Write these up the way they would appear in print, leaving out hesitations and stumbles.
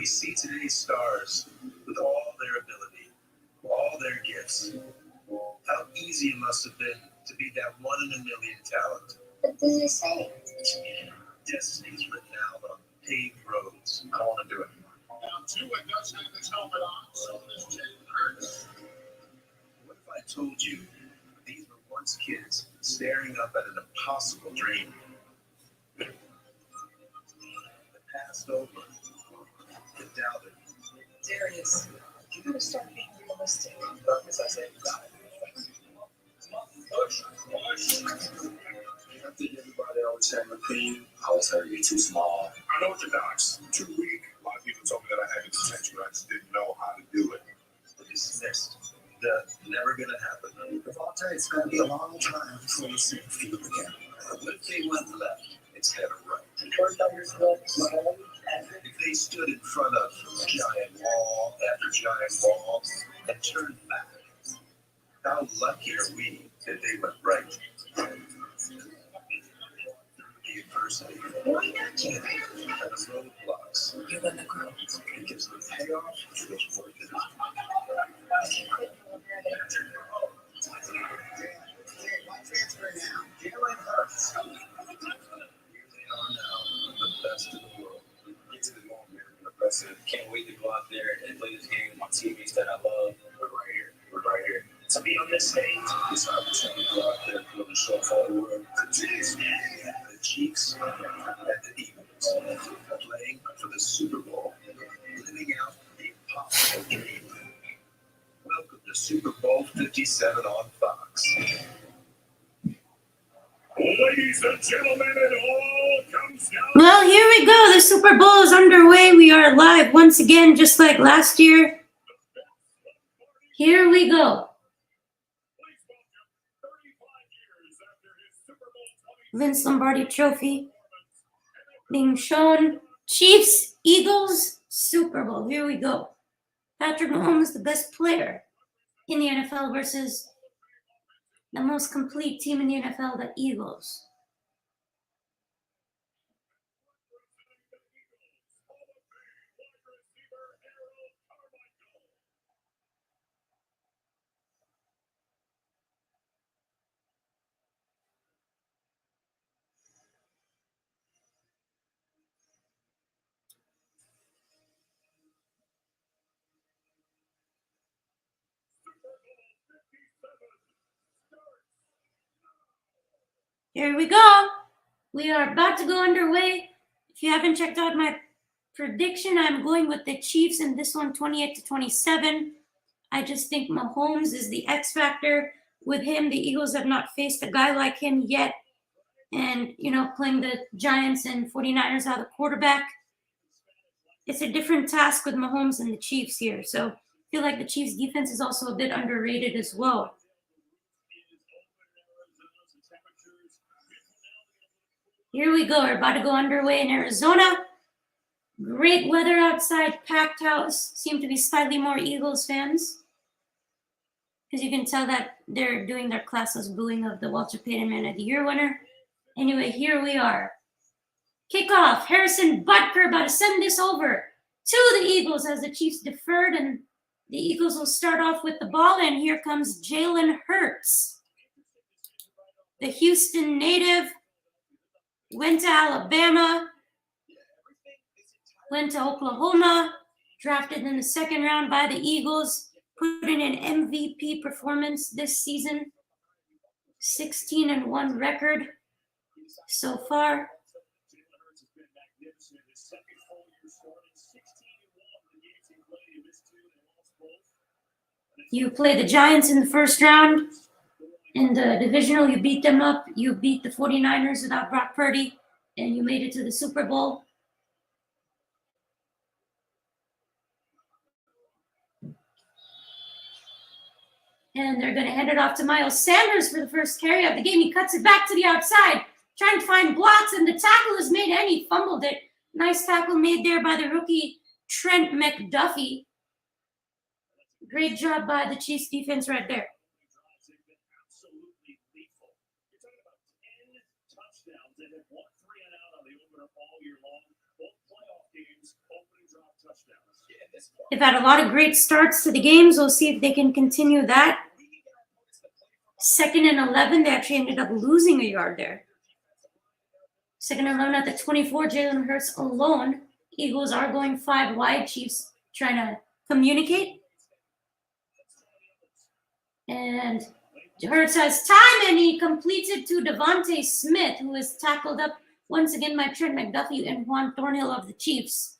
see today's stars with all their ability, all their gifts. How easy it must have been to be that one in a million talent. What does it say? Destiny is written out on paved roads. I don't want to do it anymore. Now, Tua does have his helmet on, so does Jalen Hurts. What if I told you these were once kids staring up at an impossible dream? The past over, the doubted. Darius, you gotta start being realistic. As I say, Push. I think everybody always have an opinion. I always heard you're too small. I know orthodox. Too weak. A lot of people told me that I had the potential. I just didn't know how to do it. Dismissed. Never gonna happen. Devontae, it's going to be a long time before you see the field again. What if they went left instead of right? If they stood in front of giant wall after giant wall and turned back, how lucky are we that they went right? The adversity and the roadblocks. You're gonna grow. Because the payoff was worth it. Why transfer now? Jalen Hurts. Here they are now, the best in the world. Get to the moment. Impressive. Can't wait to go out there and play this game with my teammates that I love. We're right here. We're right here. To be on this stage, This opportunity to go out there and really show for the world. the Chiefs and the Eagles, playing for the Super Bowl, living out the impossible dream. Welcome to Super Bowl 57 on Fox. Ladies and gentlemen, it all comes down. Well, here we go. The Super Bowl is underway. We are live once again, just like last year. Here we go. Vince Lombardi Trophy being shown. Chiefs, Eagles, Super Bowl. Here we go. Patrick Mahomes, the best player in the NFL versus the most complete team in the NFL, the Eagles. Here we go. We are about to go underway. If you haven't checked out my prediction, I'm going with the Chiefs in this one, 28-27. I just think Mahomes is the X factor. With him, the Eagles have not faced a guy like him yet. And, playing the Giants and 49ers out of the quarterback, it's a different task with Mahomes and the Chiefs here. So I feel like the Chiefs defense is also a bit underrated as well. Here we go. We're about to go underway in Arizona. Great weather outside, packed house. Seem to be slightly more Eagles fans, because you can tell that they're doing their classless booing of the Walter Payton Man of the Year winner. Anyway, here we are. Kickoff. Harrison Butker about to send this over to the Eagles as the Chiefs deferred, and the Eagles will start off with the ball, and here comes Jalen Hurts, the Houston native. Went to Alabama, went to Oklahoma, drafted in the second round by the Eagles, put in an MVP performance this season, 16-1 record so far. You play the Giants in the first round. In the divisional, you beat them up. You beat the 49ers without Brock Purdy, and you made it to the Super Bowl. And they're going to hand it off to Miles Sanders for the first carry of the game. He cuts it back to the outside, trying to find blocks, and the tackle is made, and he fumbled it. Nice tackle made there by the rookie Trent McDuffie. Great job by the Chiefs defense right there. They have won 3 and out on the opener all year long. Both playoff games, opening drop They've had a lot of great starts to the games. We'll see if they can continue that. 2nd and 11, they actually ended up losing a yard there. 2nd and 11 at the 24, Jalen Hurts alone. Eagles are going 5 wide. Chiefs trying to communicate. And Hurts has time, and he completes it to Devontae Smith, who is tackled up once again by Trent McDuffie and Juan Thornhill of the Chiefs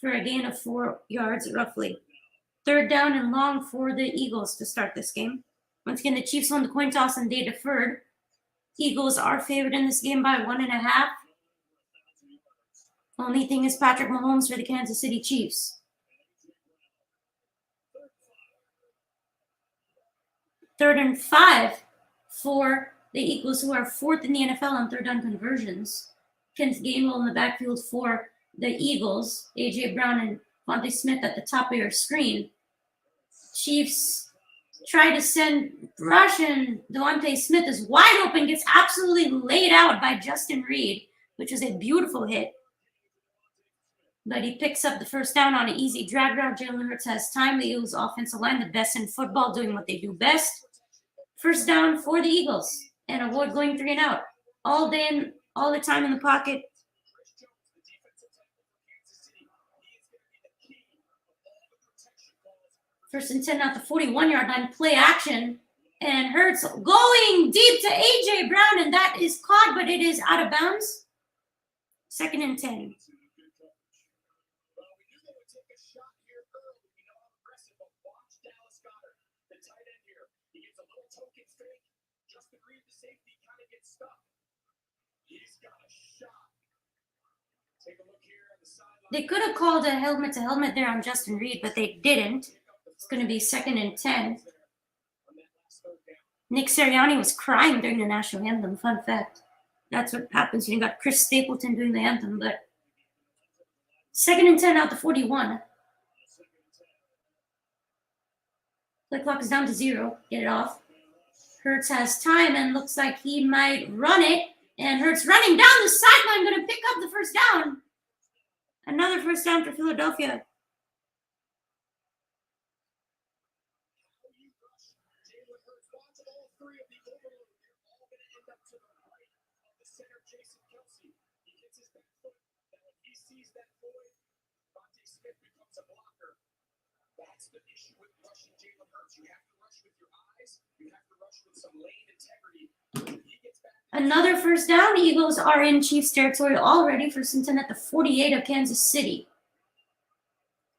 for a gain of 4 yards roughly. 3rd down and long for the Eagles to start this game. Once again, the Chiefs won the coin toss and they deferred. Eagles are favored in this game by 1.5. Only thing is Patrick Mahomes for the Kansas City Chiefs. 3rd and 5 for the Eagles, who are 4th in the NFL on 3rd down conversions. Kenneth Gainwell in the backfield for the Eagles. A.J. Brown and Devontae Smith at the top of your screen. Chiefs try to send rush, and Devontae Smith is wide open, gets absolutely laid out by Justin Reed, which is a beautiful hit. But he picks up the 1st down on an easy drag route. Jalen Hurts has time. The Eagles offensive line, the best in football, doing what they do best. 1st down for the Eagles, and avoid going 3 and out. All day and all the time in the pocket. 1st and 10 at the 41-yard line, play action. And Hurts going deep to A.J. Brown, and that is caught, but it is out of bounds. 2nd and 10. They could have called a helmet to helmet there on Justin Reed, but they didn't. It's going to be 2nd and 10. Nick Sirianni was crying during the national anthem. Fun fact. That's what happens when you got Chris Stapleton doing the anthem. But 2nd and 10 out the 41. Play clock is down to 0. Get it off. Hurts has time and looks like he might run it. And Hurts running down the sideline, going to pick up the 1st down. Another 1st down for Philadelphia. That's the issue with rushing Jalen Hurts. You have to rush with your eyes. You have to rush with some lane integrity. He gets back. Another 1st down. The Eagles are in Chiefs territory already. 1st and 10 at the 48 of Kansas City.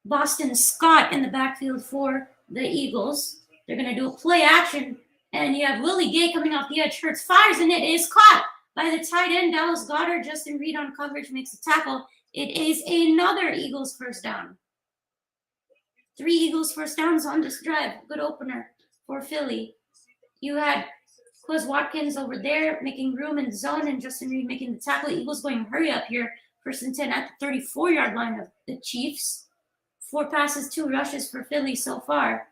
Boston Scott in the backfield for the Eagles. They're going to do a play action. And you have Willie Gay coming off the edge. Hurts fires, and it is caught by the tight end, Dallas Goedert. Justin Reed on coverage makes a tackle. It is another Eagles 1st down. 3 Eagles 1st downs on this drive. Good opener for Philly. You had Quez Watkins over there making room in zone, and Justin Reed making the tackle. Eagles going hurry up here. 1st and 10 at the 34-yard line of the Chiefs. 4 passes, 2 rushes for Philly so far.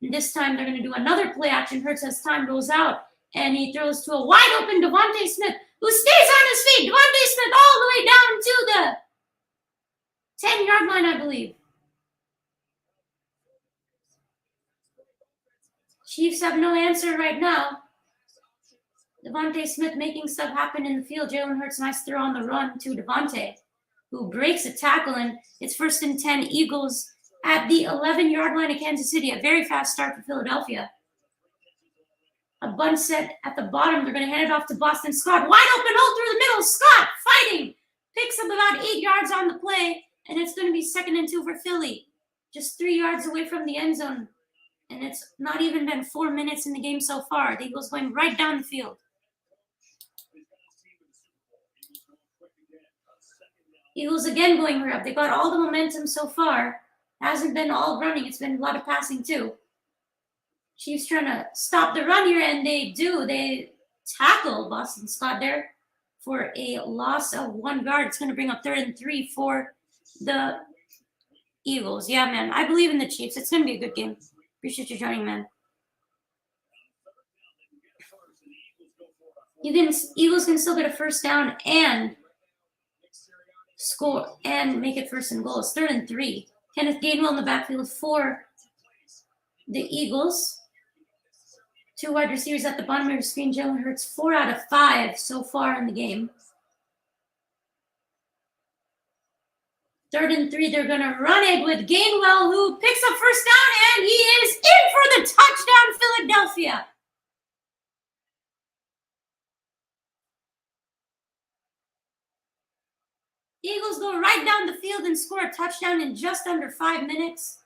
And this time they're going to do another play action. Hurts has time, goes out, and he throws to a wide open Devontae Smith, who stays on his feet. Devontae Smith all the way down to the 10-yard line, I believe. Chiefs have no answer right now. Devontae Smith making stuff happen in the field. Jalen Hurts, nice throw on the run to Devontae, who breaks a tackle, and it's 1st and 10 Eagles at the 11-yard line of Kansas City. A very fast start for Philadelphia. A bunt set at the bottom. They're going to hand it off to Boston Scott. Wide open hole through the middle. Scott fighting. Picks up about 8 yards on the play, and it's going to be 2nd and 2 for Philly. Just 3 yards away from the end zone. And it's not even been 4 minutes in the game so far. The Eagles going right down the field. Eagles again going hurry up. They got all the momentum so far. Hasn't been all running. It's been a lot of passing too. Chiefs trying to stop the run here, and they do. They tackle Boston Scott there for a loss of 1 yard. It's going to bring up 3rd and 3 for the Eagles. Yeah, man. I believe in the Chiefs. It's going to be a good game. Appreciate you joining, man. Eagles can still get a 1st down and score and make it 1st and goal. It's 3rd and 3. Kenneth Gainwell in the backfield for the Eagles. 2 wide receivers at the bottom of your screen. Jalen Hurts, 4 out of 5 so far in the game. 3rd and 3, they're going to run it with Gainwell, who picks up first down, and he is in for the touchdown, Philadelphia. Eagles go right down the field and score a touchdown in just under 5 minutes.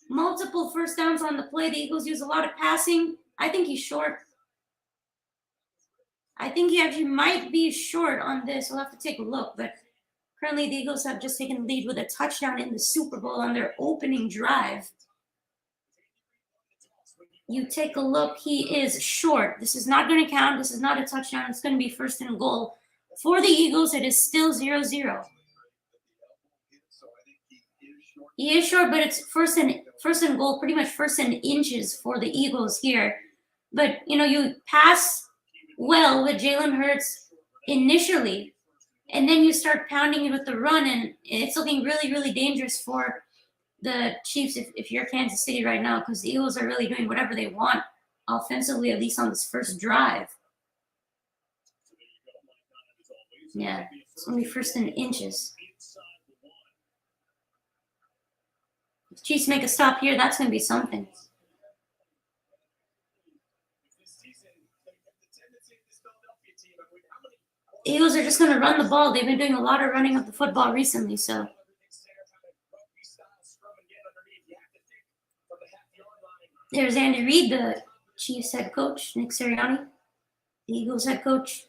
Multiple first downs on the play. The Eagles use a lot of passing. I think he's short. I think he actually might be short on this. We'll have to take a look, but currently, the Eagles have just taken the lead with a touchdown in the Super Bowl on their opening drive. You take a look, he is short. This is not going to count. This is not a touchdown. It's going to be 1st and goal. For the Eagles, it is still 0-0. He is short, but it's first and goal, pretty much 1st and inches for the Eagles here. But, you pass well with Jalen Hurts initially, and then you start pounding it with the run, and it's looking really, really dangerous for the Chiefs if you're Kansas City right now, because the Eagles are really doing whatever they want offensively, at least on this first drive. Yeah, it's going to be 1st and inches. If Chiefs make a stop here, that's going to be something. Eagles are just going to run the ball. They've been doing a lot of running of the football recently, so. There's Andy Reid, the Chiefs head coach, Nick Sirianni, the Eagles head coach.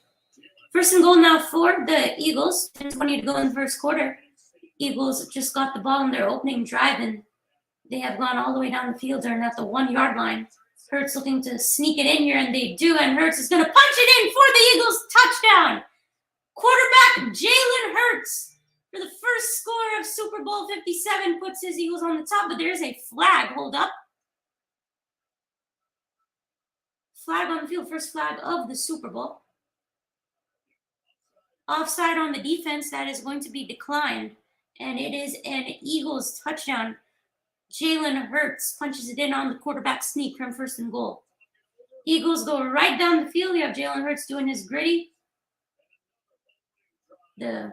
1st and goal now for the Eagles. 10:20 to go in the first quarter. Eagles just got the ball in their opening drive, and they have gone all the way down the field. They're at the 1-yard line. Hurts looking to sneak it in here, and they do, and Hurts is going to punch it in for the Eagles' touchdown. Quarterback Jalen Hurts, for the first score of Super Bowl 57, puts his Eagles on the top, but there's a flag. Hold up. Flag on the field, first flag of the Super Bowl. Offside on the defense, that is going to be declined, and it is an Eagles touchdown. Jalen Hurts punches it in on the quarterback sneak from 1st and goal. Eagles go right down the field. You have Jalen Hurts doing his gritty. The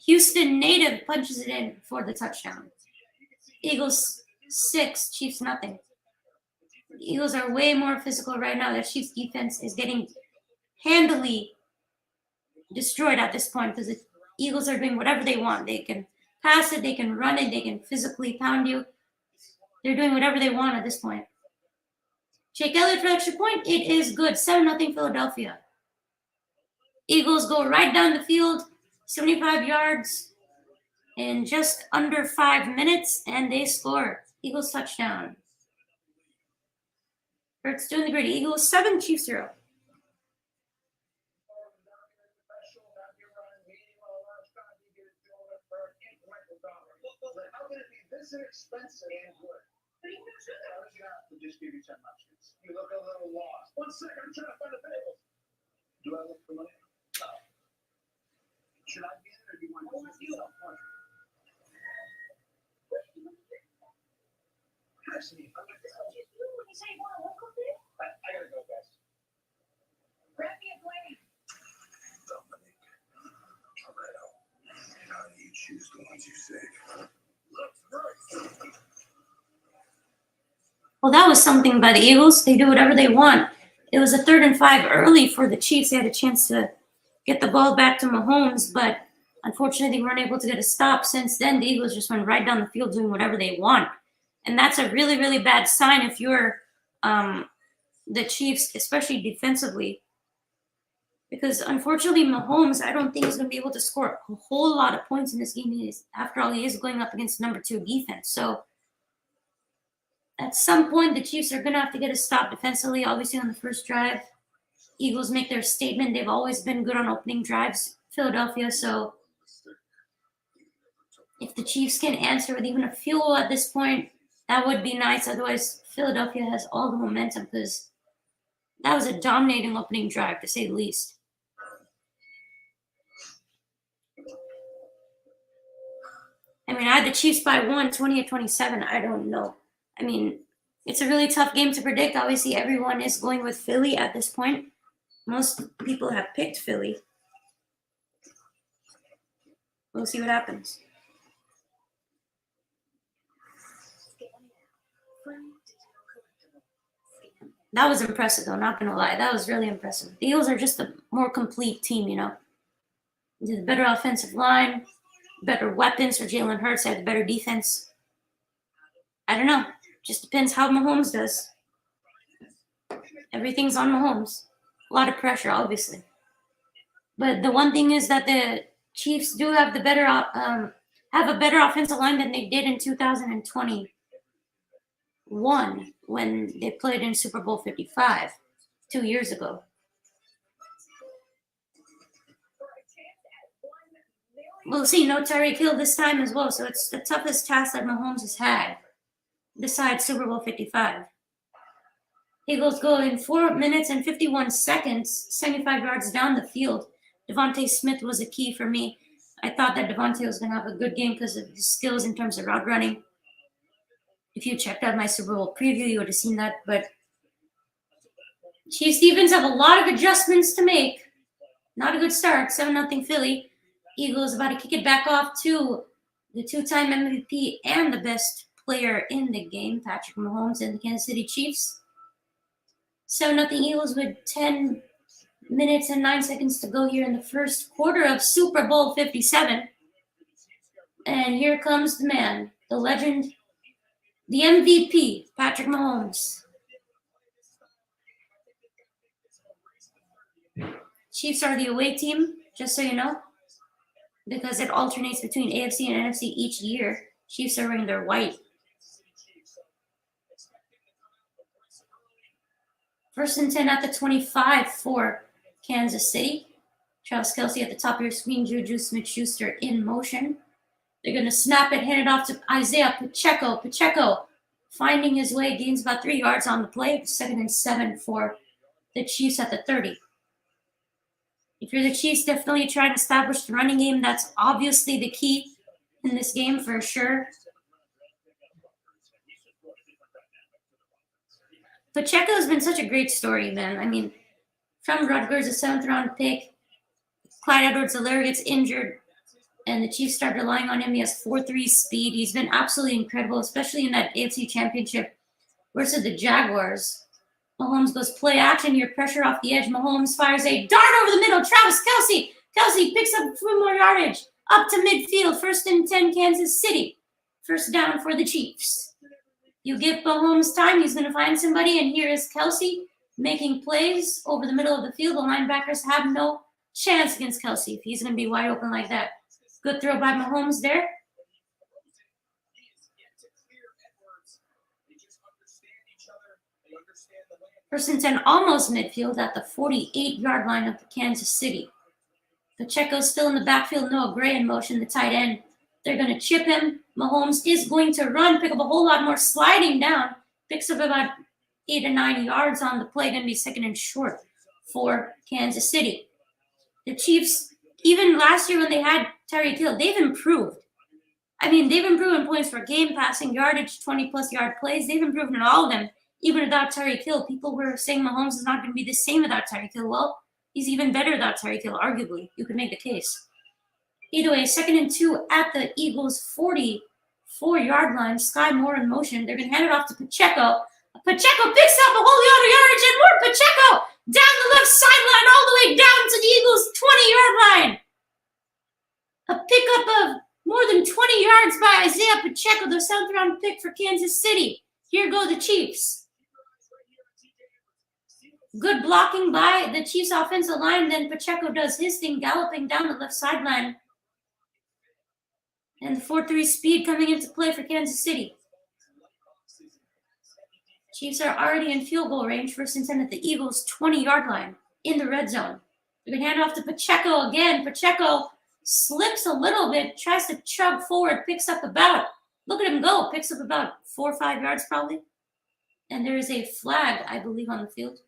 Houston native punches it in for the touchdown. Eagles 6, Chiefs nothing. The Eagles are way more physical right now. The Chiefs defense is getting handily destroyed at this point because the Eagles are doing whatever they want. They can pass it, they can run it, they can physically pound you. They're doing whatever they want at this point. Jake Elliott for extra point. It is good. 7-0 Philadelphia. Eagles go right down the field, 75 yards in just under 5 minutes, and they score. Eagles touchdown. Hurts doing the gritty. Eagles 7, Chiefs 0. How can it be this inexpensive and good? Just give you 10 munchkins. You look a little lost. 1 second, I'm trying to find a bagel. Do I look for money? No. Should I be in it or do you want to do it? I gotta go, guys. Grab me a plate. Dominic Toretto. How do you choose the ones you save? Well, that was something by the Eagles. They do whatever they want. It was a 3rd and 5 early for the Chiefs. They had a chance to get the ball back to Mahomes, but unfortunately they weren't able to get a stop. Since then, the Eagles just went right down the field doing whatever they want. And that's a really, really bad sign if you're the Chiefs, especially defensively. Because unfortunately, Mahomes, I don't think he's going to be able to score a whole lot of points in this game. After all, he is going up against number 2 defense. So at some point, the Chiefs are going to have to get a stop defensively, obviously on the first drive. Eagles make their statement. They've always been good on opening drives, Philadelphia. So if the Chiefs can answer with even a field goal at this point, that would be nice. Otherwise, Philadelphia has all the momentum because that was a dominating opening drive, to say the least. I mean, I had the Chiefs by 20-27. I don't know. I mean, it's a really tough game to predict. Obviously, everyone is going with Philly at this point. Most people have picked Philly. We'll see what happens. That was impressive, though, not gonna lie. That was really impressive. The Eagles are just a more complete team, you know. They have a better offensive line, better weapons for Jalen Hurts, they have better defense. I don't know. Just depends how Mahomes does. Everything's on Mahomes. A lot of pressure, obviously. But the one thing is that the Chiefs do have a better offensive line than they did in 2021 when they played in Super Bowl 55 2 years ago. We'll see. No Tyreek Hill this time as well, so it's the toughest task that Mahomes has had besides Super Bowl 55. Eagles go in 4 minutes and 51 seconds, 75 yards down the field. Devontae Smith was a key for me. I thought that Devontae was going to have a good game because of his skills in terms of route running. If you checked out my Super Bowl preview, you would have seen that. But Chiefs defense have a lot of adjustments to make. Not a good start. 7-0 Philly. Eagles about to kick it back off to the two-time MVP and the best player in the game, Patrick Mahomes and the Kansas City Chiefs. 7-0 Eagles with 10 minutes and 9 seconds to go here in the first quarter of Super Bowl 57. And here comes the man, the legend, the MVP, Patrick Mahomes. Chiefs are the away team, just so you know, because it alternates between AFC and NFC each year. Chiefs are wearing their white. First and 10 at the 25 for Kansas City. Travis Kelce at the top of your screen. Juju Smith-Schuster in motion. They're going to snap it, hand it off to Isaiah Pacheco. Pacheco finding his way, gains about 3 yards on the play. 2nd and 7 for the Chiefs at the 30. If you're the Chiefs, definitely try to establish the running game. That's obviously the key in this game for sure. Pacheco has been such a great story, man. I mean, from Rutgers, a 7th-round pick. Clyde Edwards-Helaire gets injured, and the Chiefs start relying on him. He has 4.3 speed. He's been absolutely incredible, especially in that AFC Championship versus the Jaguars. Mahomes goes play action here, pressure off the edge. Mahomes fires a dart over the middle. Travis Kelce. Kelce picks up 2 more yardage up to midfield. 1st and 10, Kansas City. First down for the Chiefs. You give Mahomes time, he's going to find somebody, and here is Kelce making plays over the middle of the field. The linebackers have no chance against Kelce if he's going to be wide open like that. Good throw by Mahomes there. First and 10, almost midfield at the 48-yard line of the Kansas City. Pacheco's still in the backfield. Noah Gray in motion, the tight end. They're going to chip him. Mahomes is going to run, pick up a whole lot more, sliding down. Picks up about 8 to 9 yards on the play. Going to be 2nd and short for Kansas City. The Chiefs, even last year when they had Tyreek Hill, they've improved. I mean, they've improved in points per game, passing yardage, 20-plus yard plays. They've improved in all of them, even without Tyreek Hill. People were saying Mahomes is not going to be the same without Tyreek Hill. Well, he's even better without Tyreek Hill, arguably. You could make the case. Either way, 2nd and 2 at the Eagles' 44-yard line. Sky Moore in motion. They're going to hand it off to Pacheco. Pacheco picks up a whole other yardage and more. Pacheco down the left sideline all the way down to the Eagles' 20-yard line. A pickup of more than 20 yards by Isaiah Pacheco, the 7th-round pick for Kansas City. Here go the Chiefs. Good blocking by the Chiefs' offensive line. Then Pacheco does his thing, galloping down the left sideline. And the 4.3 speed coming into play for Kansas City. Chiefs are already in field goal range. 1st and 10 at the Eagles' 20-yard line in the red zone. They're going to hand it off to Pacheco again. Pacheco slips a little bit, tries to chug forward, picks up about, look at him go, picks up about 4 or 5 yards probably. And there is a flag, I believe, on the field.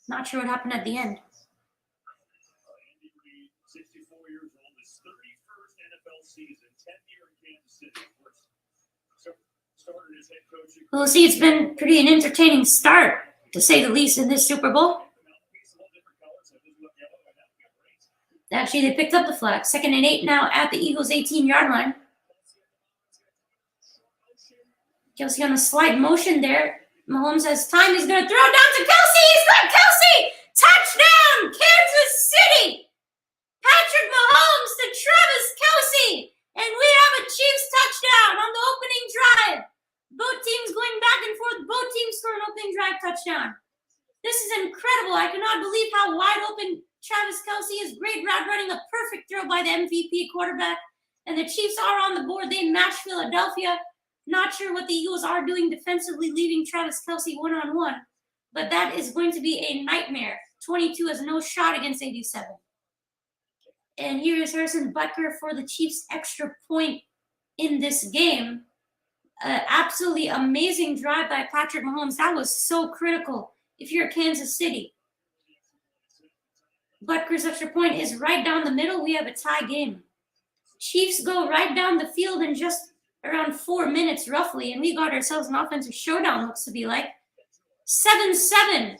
Not sure what happened at the end. We'll see. It's been pretty an entertaining start, to say the least, in this Super Bowl. Actually, they picked up the flag. 2nd and 8 now at the Eagles' 18-yard line. Kelsey on a slide motion there. Mahomes has time. He's going to throw down to Kelsey. He's got Kelsey. Touchdown, Kansas City. Patrick Mahomes to Travis Kelsey. And we have a Chiefs touchdown on the opening drive. Both teams going back and forth. Both teams score an opening drive touchdown. This is incredible. I cannot believe how wide open Travis Kelsey is. Great route running, a perfect throw by the MVP quarterback. And the Chiefs are on the board. They match Philadelphia. Not sure what the Eagles are doing defensively, leaving Travis Kelsey one-on-one. But that is going to be a nightmare. 22 has no shot against 87. And here is Harrison Butker for the Chiefs' extra point in this game. Absolutely amazing drive by Patrick Mahomes. That was so critical if you're Kansas City. Butker's extra point is right down the middle. We have a tie game. Chiefs go right down the field in just around 4 minutes roughly, and we got ourselves an offensive showdown, looks to be like. 7-7.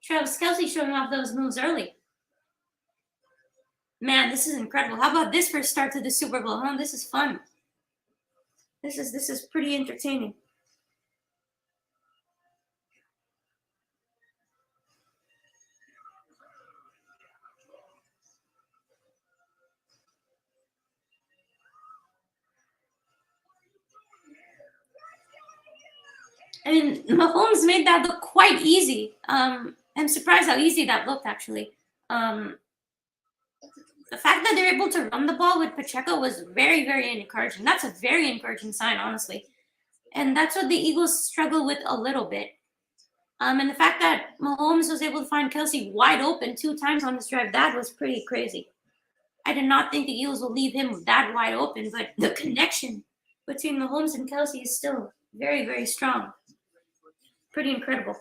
Travis Kelsey showing off those moves early. Man, this is incredible. How about this for a start to the Super Bowl, huh? This is fun. This is pretty entertaining. I mean, Mahomes made that look quite easy. I'm surprised how easy that looked, actually. The fact that they're able to run the ball with Pacheco was very, very encouraging. That's a very encouraging sign, honestly. And that's what the Eagles struggle with a little bit. And the fact that Mahomes was able to find Kelsey wide open 2 times on this drive, that was pretty crazy. I did not think the Eagles will leave him that wide open, but the connection between Mahomes and Kelsey is still very, very strong. Pretty incredible.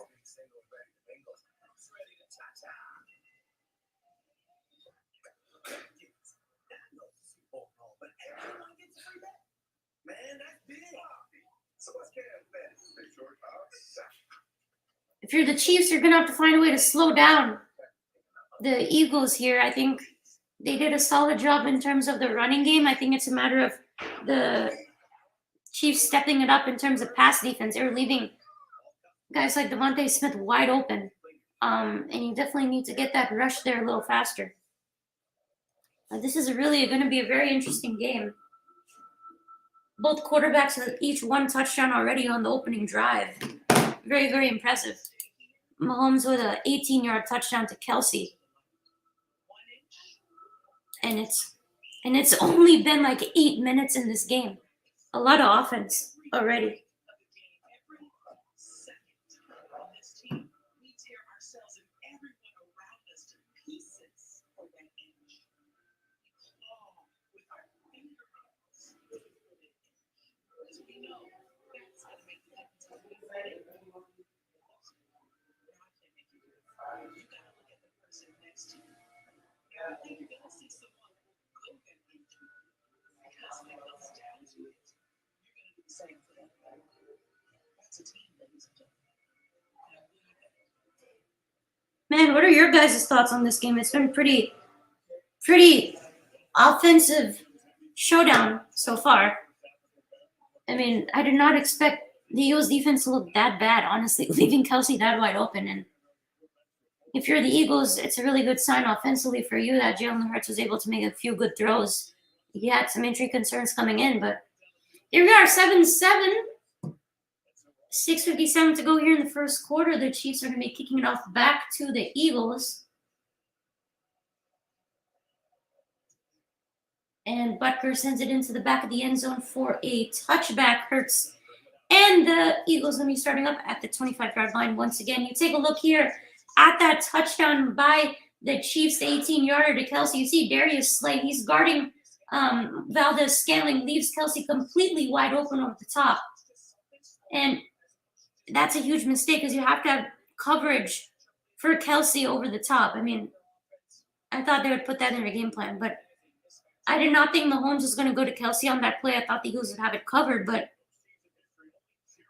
If you're the Chiefs, you're going to have to find a way to slow down the Eagles here. I think they did a solid job in terms of the running game. I think it's a matter of the Chiefs stepping it up in terms of pass defense. They were leaving guys like Devontae Smith wide open. And you definitely need to get that rush there a little faster. This is really going to be a very interesting game. Both quarterbacks with each 1 touchdown already on the opening drive. Very, very impressive. Mahomes with an 18-yard touchdown to Kelsey. And it's only been like 8 minutes in this game. A lot of offense already. Man, what are your guys' thoughts on this game? It's been pretty offensive showdown so far. I mean, I did not expect the Eagles defense to look that bad, honestly, leaving Kelsey that wide open. And if you're the Eagles, it's a really good sign offensively for you that Jalen Hurts was able to make a few good throws. He had some injury concerns coming in, but here we are, 7-7. 6:57 to go here in the first quarter. The Chiefs are going to be kicking it off back to the Eagles. And Butker sends it into the back of the end zone for a touchback. Hurts. And the Eagles going to be starting up at the 25-yard line once again. You take a look here at that touchdown by the Chiefs, the 18-yarder to Kelsey. You see Darius Slay. He's guarding Valdes-Scantling, leaves Kelsey completely wide open over the top. And that's a huge mistake because you have to have coverage for Kelsey over the top. I mean, I thought they would put that in their game plan, but I did not think Mahomes was going to go to Kelsey on that play. I thought the Eagles would have it covered, but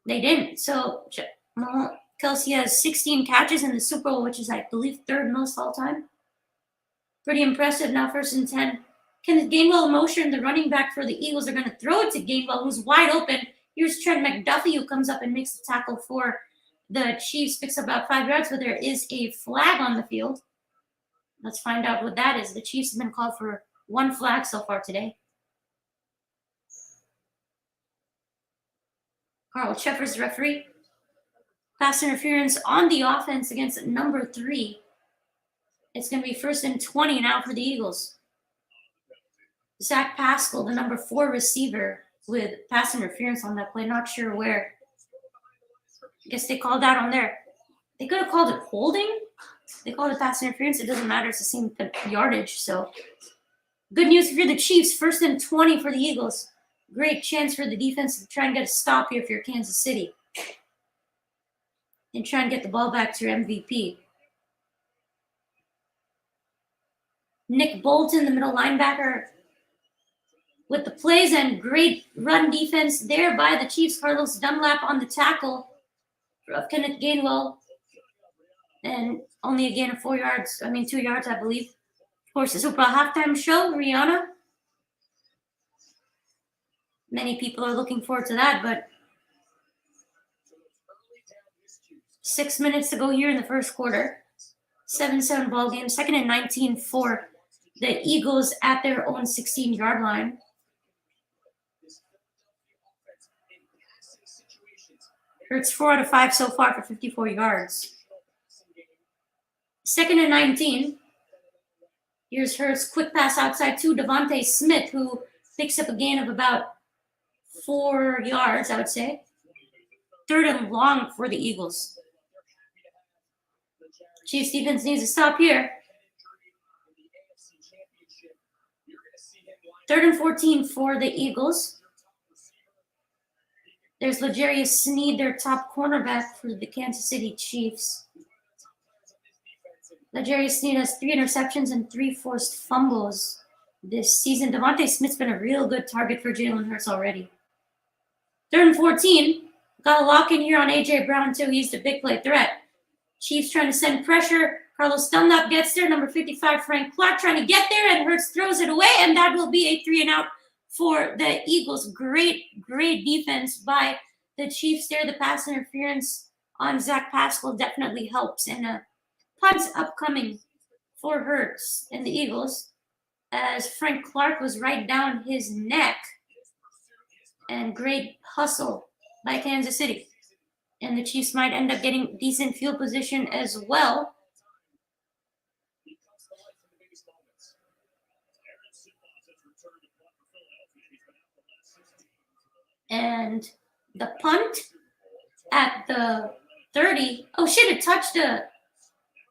they didn't. So Kelsey has 16 catches in the Super Bowl, which is, I believe, third most all time. Pretty impressive. Now 1st and 10. Kenneth Gainwell motion, the running back for the Eagles, are going to throw it to Gainwell, who's wide open. Here's Trent McDuffie, who comes up and makes the tackle for the Chiefs, picks up about 5 yards, but there is a flag on the field. Let's find out what that is. The Chiefs have been called for 1 flag so far today. Carl Shepard's referee. Pass interference on the offense against number 3. It's going to be 1st and 20 now for the Eagles. Zach Pascal, the number 4 receiver, with pass interference on that play. Not sure where. I guess they called that on there. They could have called it holding. They called it pass interference. It doesn't matter. It's the same yardage. So good news if you're the Chiefs. 1st and 20 for the Eagles. Great chance for the defense to try and get a stop here if you're Kansas City. And try and get the ball back to your MVP. Nick Bolton, the middle linebacker, with the plays and great run defense there by the Chiefs. Carlos Dunlap on the tackle of Kenneth Gainwell. And only a gain of 2 yards, I believe. Of course, the Super Bowl halftime show, Rihanna. Many people are looking forward to that, but 6 minutes to go here in the first quarter. 7-7 ball game. 2nd and 19 for the Eagles at their own 16-yard line. Hurts 4 out of 5 so far for 54 yards. 2nd and 19. Here's Hurts, quick pass outside to Devontae Smith, who picks up a gain of about 4 yards, I would say. 3rd and long for the Eagles. Chiefs defense needs to stop here. 3rd and 14 for the Eagles. There's L'Jarius Sneed, their top cornerback for the Kansas City Chiefs. L'Jarius Sneed has 3 interceptions and 3 forced fumbles this season. Devontae Smith's been a real good target for Jalen Hurts already. 3rd and 14. Got a lock in here on A.J. Brown, too. He's the big play threat. Chiefs trying to send pressure. Carlos Dunlap gets there. Number 55, Frank Clark, trying to get there, and Hurts throws it away, and that will be a 3-and-out for the Eagles. Great defense by the Chiefs there. The pass interference on Zach Pascal definitely helps. And a punt upcoming for Hurts and the Eagles, as Frank Clark was right down his neck. And great hustle by Kansas City. And the Chiefs might end up getting decent field position as well. And the punt at the 30. Oh, shit, it touched a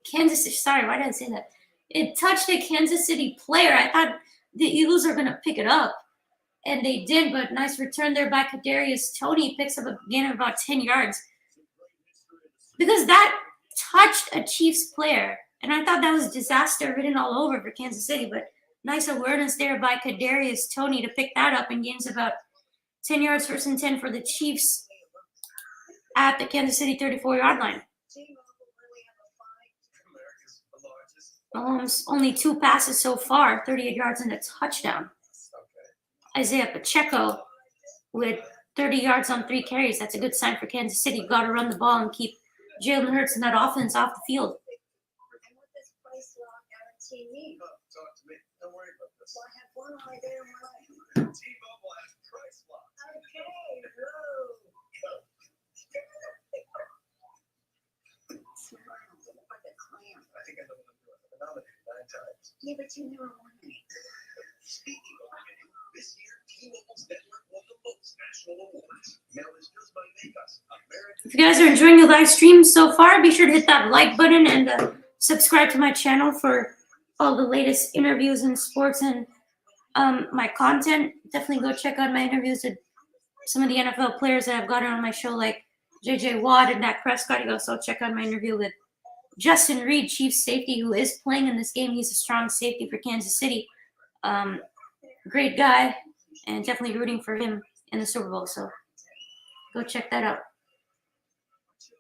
Kansas City. Sorry, why did I say that? It touched a Kansas City player. I thought the Eagles are going to pick it up. And they did, but nice return there by Kadarius Toney. Picks up a gain of about 10 yards. Because that touched a Chiefs player. And I thought that was disaster written all over for Kansas City. But nice awareness there by Kadarius Toney to pick that up and gains about 10 yards, 1st and 10 for the Chiefs at the Kansas City 34-yard line. Mahomes only 2 passes so far, 38 yards and a touchdown. Isaiah Pacheco with 30 yards on 3 carries. That's a good sign for Kansas City. Got to run the ball and keep Jalen Hurts and that offense off the field. And what this price lock guarantee mean? Talk to me. Don't worry about this. Well, I have one eye there and one eye. T-Mobile has price lock. Okay, whoa. Smile, look like a clam. I think I know what I'm doing. I've been nominated 9 times. Yeah, but you never won any. Speaking of winning, this year T-Mobile's network won the most national awards. Now listeners might make us American. If you guys are enjoying the live stream so far, be sure to hit that like button and subscribe to my channel for all the latest interviews in sports and my content. Definitely go check out my interviews with some of the NFL players that I've gotten on my show, like J.J. Watt and Dak Prescott. You can also check out my interview with Justin Reed, Chiefs safety, who is playing in this game. He's a strong safety for Kansas City. great guy, and definitely rooting for him in the Super Bowl. So go check that out.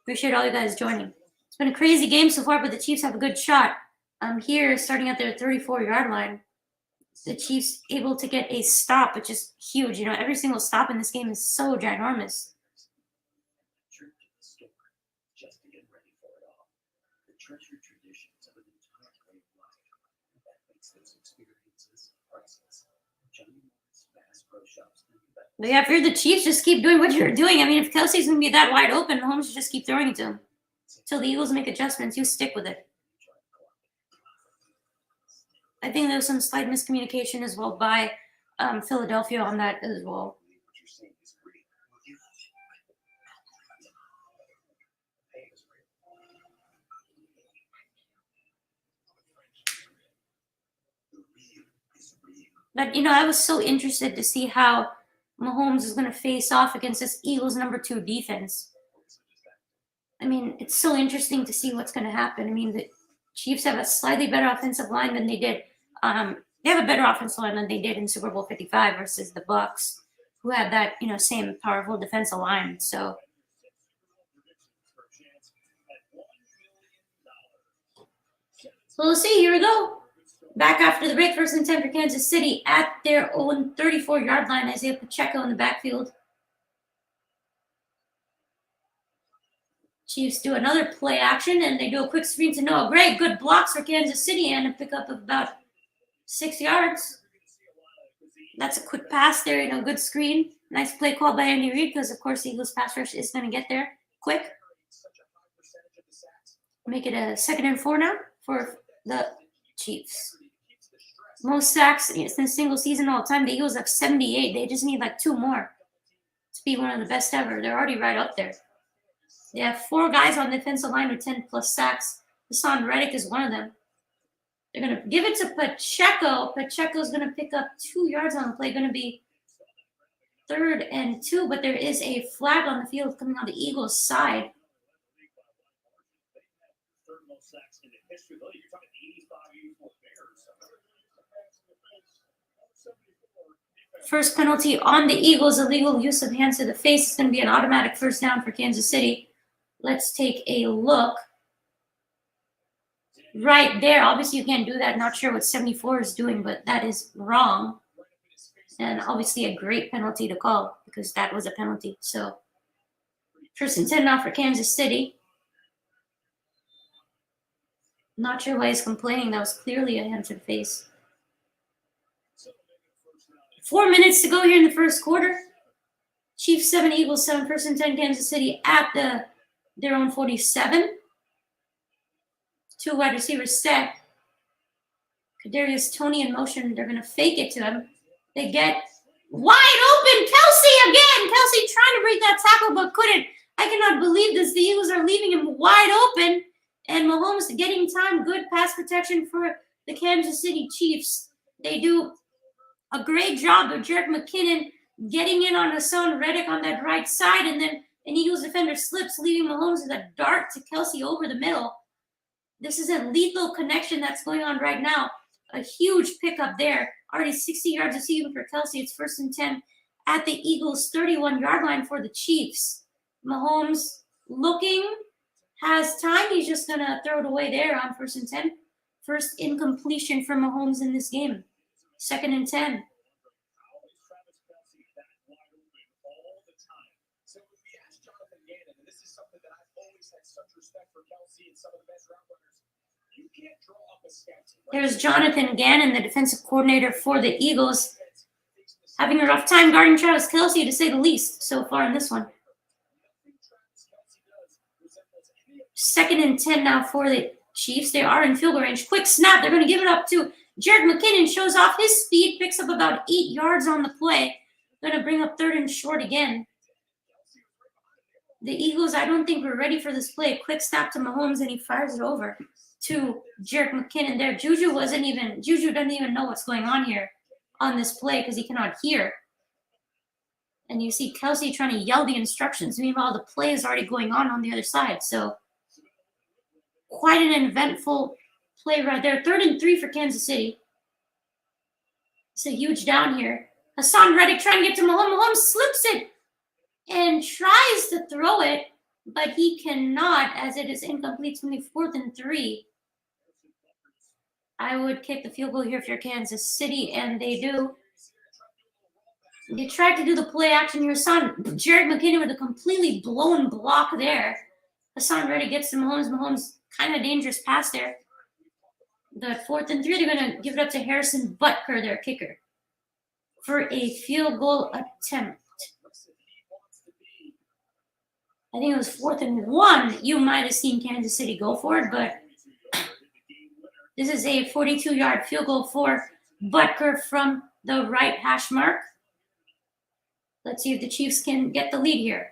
Appreciate all you guys joining. It's been a crazy game so far, but the Chiefs have a good shot. Here, starting at their 34-yard line. The Chiefs able to get a stop, which is huge. You know, every single stop in this game is so ginormous. Trip to the store just to get ready for it all. The treasured traditions of an entire way of life that makes those experiences priceless. Johnny Moore's Bass Pro Shops. But yeah, if you're the Chiefs, just keep doing what you're doing. I mean, if Kelsey's going to be that wide open, Mahomes should just keep throwing it to him. Until the Eagles make adjustments, you stick with it. I think there was some slight miscommunication as well by Philadelphia on that as well. What you're saying is real. Will you? Hey, it's real. The real is real. But, you know, I was so interested to see how Mahomes is going to face off against this Eagles #2 defense. I mean, it's so interesting to see what's going to happen. I mean, the Chiefs have a slightly better offensive line than they did. They have a better offensive line than they did in Super Bowl 55 versus the Bucs, who had that, you know, same powerful defensive line. So we'll see. Here we go. Back after the break, 1st and 10 for Kansas City at their own 34-yard line. Isaiah Pacheco in the backfield. Chiefs do another play action, and they do a quick screen to Noah Gray. Good blocks for Kansas City and a pickup of about 6 yards. That's a quick pass there, you know, good screen. Nice play call by Andy Reid because, of course, the Eagles pass rush is going to get there quick. Make it a 2nd and 4 now for the Chiefs. Most sacks in a single season all time. The Eagles have 78. They just need like 2 more to be one of the best ever. They're already right up there. They have 4 guys on the defensive line with 10+ sacks. Hassan Reddick is one of them. They're going to give it to Pacheco. Pacheco's going to pick up 2 yards on the play. Going to be 3rd and 2, but there is a flag on the field coming on the Eagles' side. First penalty on the Eagles, illegal use of hands to the face. It's going to be an automatic 1st down for Kansas City. Let's take a look. Right there. Obviously, you can't do that. Not sure what 74 is doing, but that is wrong. And obviously a great penalty to call because that was a penalty. So 1st and 10 now for Kansas City. Not sure why he's complaining. That was clearly a hand to the face. 4 minutes to go here in the 1st quarter. Chiefs 7, Eagles 7, 1st and 10, Kansas City at their own 47. 2 wide receivers set. Kadarius Toney in motion. They're going to fake it to him. They get wide open. Kelsey again. Kelsey trying to break that tackle but couldn't. I cannot believe this. The Eagles are leaving him wide open. And Mahomes getting time. Good pass protection for the Kansas City Chiefs. They do a great job of Jerick McKinnon getting in on Hassan Reddick on that right side. And then an Eagles defender slips, leaving Mahomes with a dart to Kelsey over the middle. This is a lethal connection that's going on right now. A huge pickup there. Already 60 yards receiving for Kelsey. It's 1st and 10 at the Eagles' 31-yard line for the Chiefs. Mahomes looking, has time. He's just going to throw it away there on 1st and 10. First incompletion for Mahomes in this game. 2nd and 10. There's Jonathan Gannon, the defensive coordinator for the Eagles, having a rough time guarding Travis Kelce, to say the least, so far in this one. 2nd and 10 now for the Chiefs. They are in field goal range. Quick snap. They're going to give it up to Jerick McKinnon. Shows off his speed, picks up about 8 yards on the play. Going to bring up 3rd and short again. The Eagles, I don't think we're ready for this play. Quick snap to Mahomes, and he fires it over to Jerick McKinnon there. Juju doesn't even know what's going on here on this play because he cannot hear. And you see Kelsey trying to yell the instructions. Meanwhile, the play is already going on the other side. So quite an eventful play right there. 3rd and 3 for Kansas City. It's a huge down here. Hassan Reddick trying to get to Mahomes. Mahomes slips it and tries to throw it, but he cannot as it is incomplete. It's only 4th and 3. I would kick the field goal here if you're Kansas City, and they do. They tried to do the play action here. Jared McKinnon with a completely blown block there. Hassan Reddick gets to Mahomes. Mahomes kind of dangerous pass there. The 4th and 3, they're going to give it up to Harrison Butker, their kicker, for a field goal attempt. I think it was 4th and 1. You might have seen Kansas City go for it, but this is a 42-yard field goal for Butker from the right hash mark. Let's see if the Chiefs can get the lead here.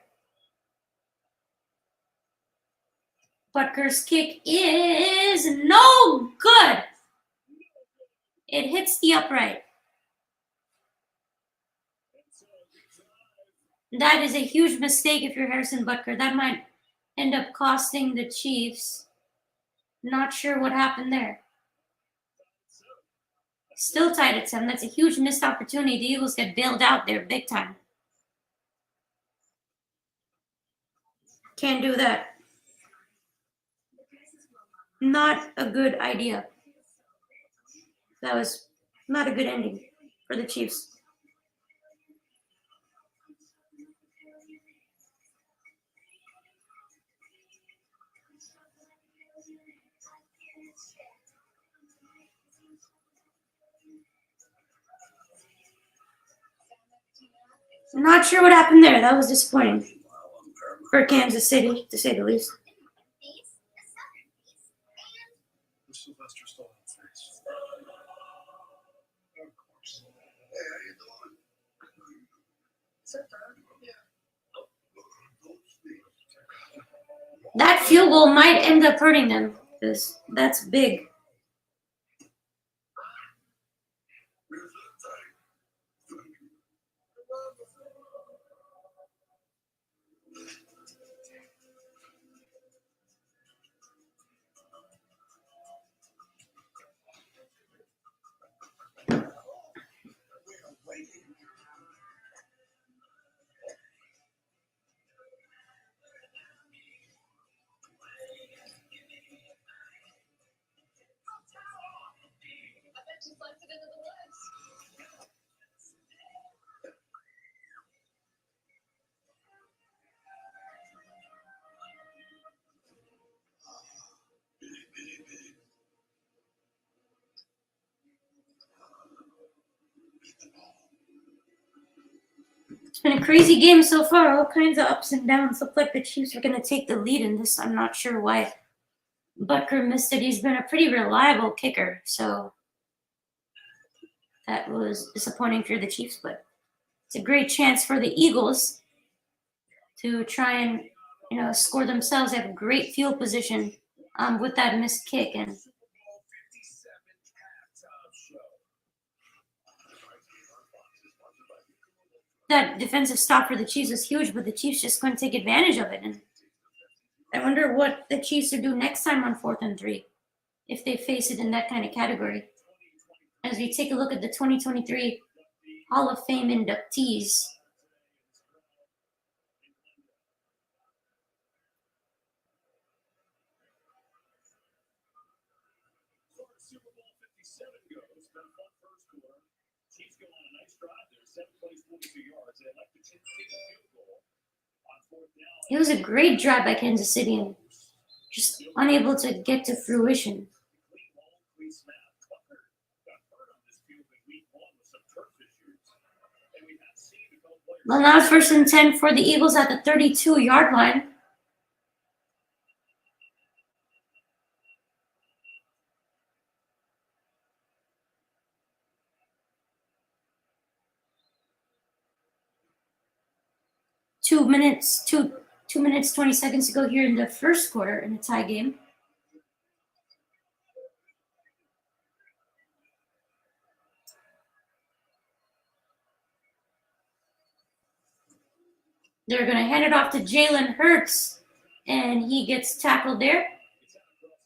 Butker's kick is no good. It hits the upright. That is a huge mistake if you're Harrison Butker. That might end up costing the Chiefs. Not sure what happened there. Still tied at 7. That's a huge missed opportunity. The Eagles get bailed out there big time. Can't do that. Not a good idea. That was not a good ending for the Chiefs. Not sure what happened there. That was disappointing for Kansas City, to say the least. Sylvester Stallone's face. Of course. Hey, how you doing? That field goal might end up hurting them because that's big. It's been a crazy game so far, all kinds of ups and downs. Look like the Chiefs are going to take the lead in this. I'm not sure why Butker missed it. He's been a pretty reliable kicker, so that was disappointing for the Chiefs, but it's a great chance for the Eagles to try and score themselves. They have great field position with that missed kick, and that defensive stop for the Chiefs is huge, but the Chiefs just couldn't take advantage of it. And I wonder what the Chiefs will do next time on 4th and 3 if they face it in that kind of category. As we take a look at the 2023 Hall of Fame inductees. Super Bowl 57 goes. Been a fun first quarter. Chiefs go on a nice drive there. 7 plays, 42 yards. They'd like to take a field goal on 4th down. It was a great drive by Kansas City and just unable to get to fruition. Well, now it's 1st and 10 for the Eagles at the 32-yard line. Two minutes, 20 seconds to go here in the first quarter in a tie game. They're going to hand it off to Jalen Hurts, and he gets tackled there.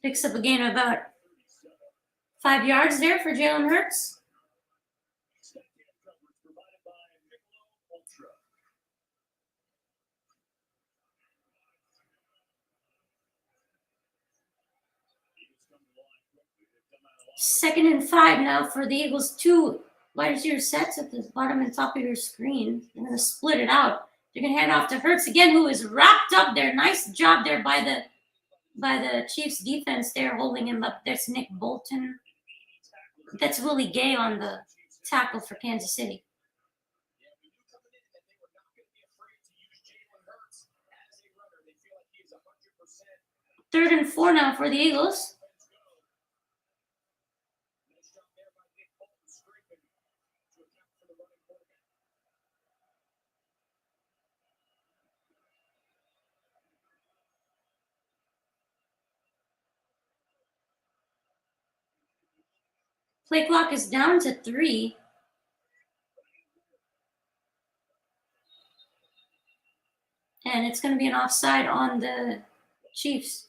Picks up a gain of about 5 yards there for Jalen Hurts. 2nd and 5 now for the Eagles. 2 wide receiver sets at the bottom and top of your screen. They're going to split it out. They're going to hand off to Hurts again, who is wrapped up there. Nice job there by the Chiefs defense there, holding him up. There's Nick Bolton. That's Willie Gay on the tackle for Kansas City. Third and 4 now for the Eagles. Play clock is down to 3. And it's going to be an offside on the Chiefs.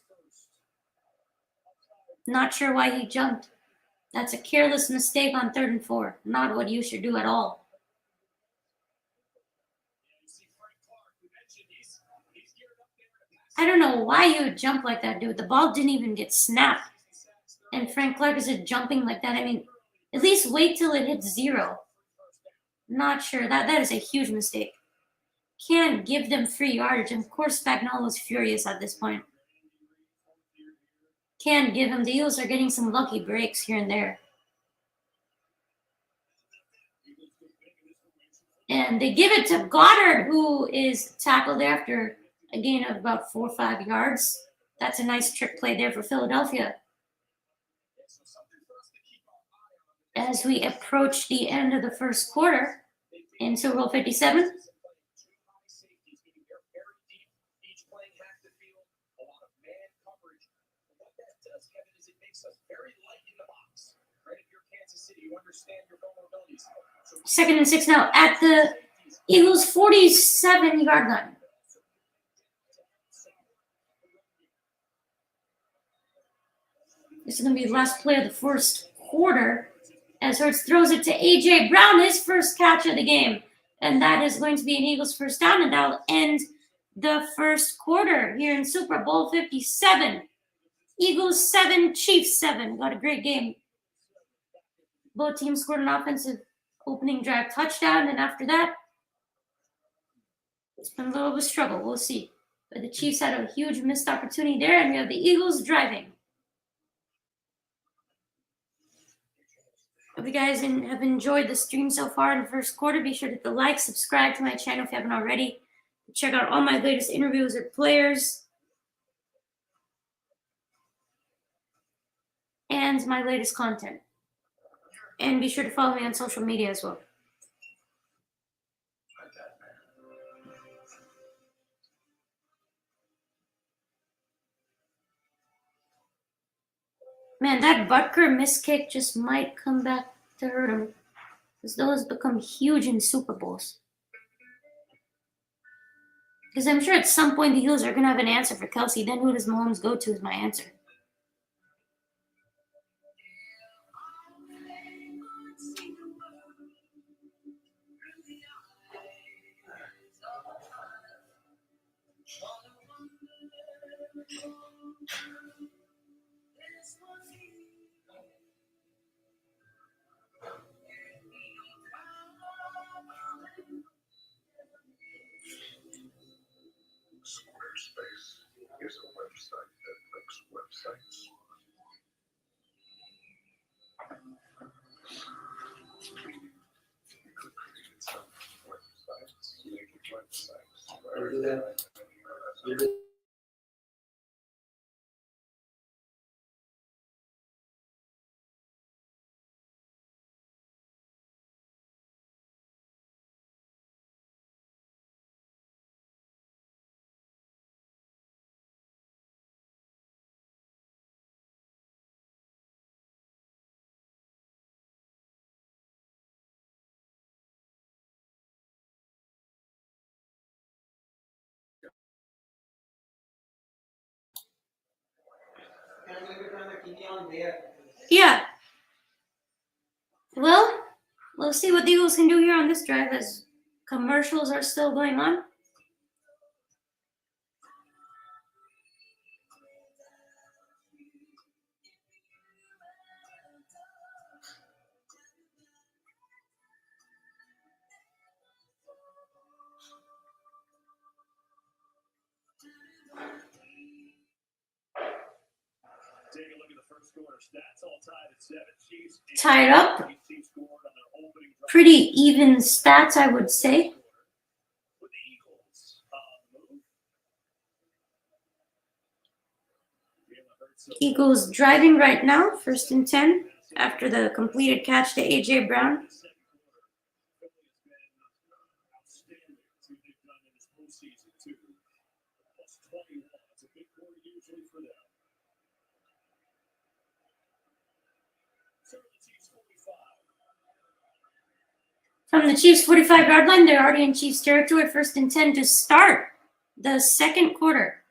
Not sure why he jumped. That's a careless mistake on 3rd and 4. Not what you should do at all. I don't know why you would jump like that, dude. The ball didn't even get snapped. And Frank Clark is jumping like that. I mean, at least wait till it hits 0. Not sure. That is a huge mistake. Can't give them free yardage. And of course, Spagnuolo is furious at this point. Can't give him. The Eagles are getting some lucky breaks here and there. And they give it to Goddard, who is tackled after a gain of about 4 or 5 yards. That's a nice trick play there for Philadelphia. As we approach the end of the first quarter in Super Bowl 57. Second and 6 now at the Eagles' 47-yard line. This is going to be the last play of the first quarter as Hurts throws it to A.J. Brown, his first catch of the game. And that is going to be an Eagles first down, and that'll end the first quarter here in Super Bowl 57. Eagles 7, Chiefs 7. Got a great game. Both teams scored an offensive opening drive touchdown, and after that, it's been a little bit of a struggle. We'll see. But the Chiefs had a huge missed opportunity there, and we have the Eagles driving. Hope you guys have enjoyed the stream so far in the first quarter. Be sure to hit the like, subscribe to my channel if you haven't already. Check out all my latest interviews with players and my latest content. And be sure to follow me on social media as well. Man, that Butker missed kick just might come back to hurt him, because those become huge in Super Bowls. Because I'm sure at some point the Eagles are going to have an answer for Kelsey. Then who does Mahomes go to is my answer. Squarespace is a website that links websites. You could create some websites, linking websites. Yeah. Well, we'll see what the Eagles can do here on this drive as commercials are still going on. first quarter stats all tied at 7. Chiefs Tied up. Chiefs scored on their opening drive. Pretty even stats, I would say. With the Eagles on the move. Jalen Hurts Eagles driving right now, 1st and 10, after the completed catch to A.J. Brown. From the Chiefs' 45-yard line, they're already in Chiefs territory, 1st and 10 to start the second quarter.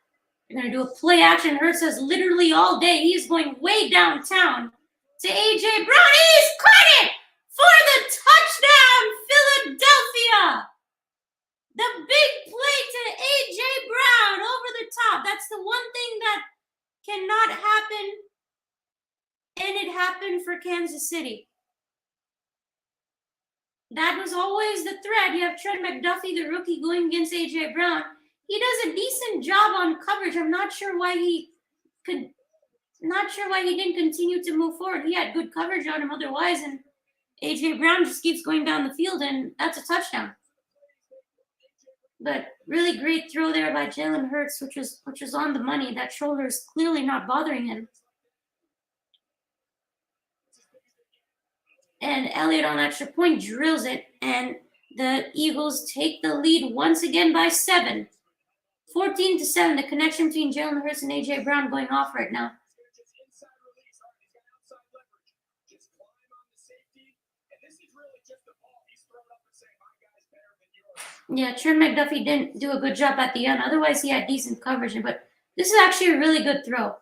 They're going to do a play action. Hurts has literally all day. He's going way downtown to A.J. Brown. He's caught it for the touchdown, Philadelphia. The big play to A.J. Brown over the top. That's the one thing that cannot happen, and it happened for Kansas City. That was always the threat. You have Trent McDuffie, the rookie, going against A.J. Brown. He does a decent job on coverage. I'm not sure why he didn't continue to move forward. He had good coverage on him otherwise, and A.J. Brown just keeps going down the field, and that's a touchdown. But really great throw there by Jalen Hurts, which was on the money. That shoulder is clearly not bothering him. And Elliott on extra point drills it, and the Eagles take the lead once again by 7. 14-7, the connection between Jalen Hurts and A.J. Brown going off right now. Yeah, Trent McDuffie didn't do a good job at the end. Otherwise, he had decent coverage. But this is actually a really good throw.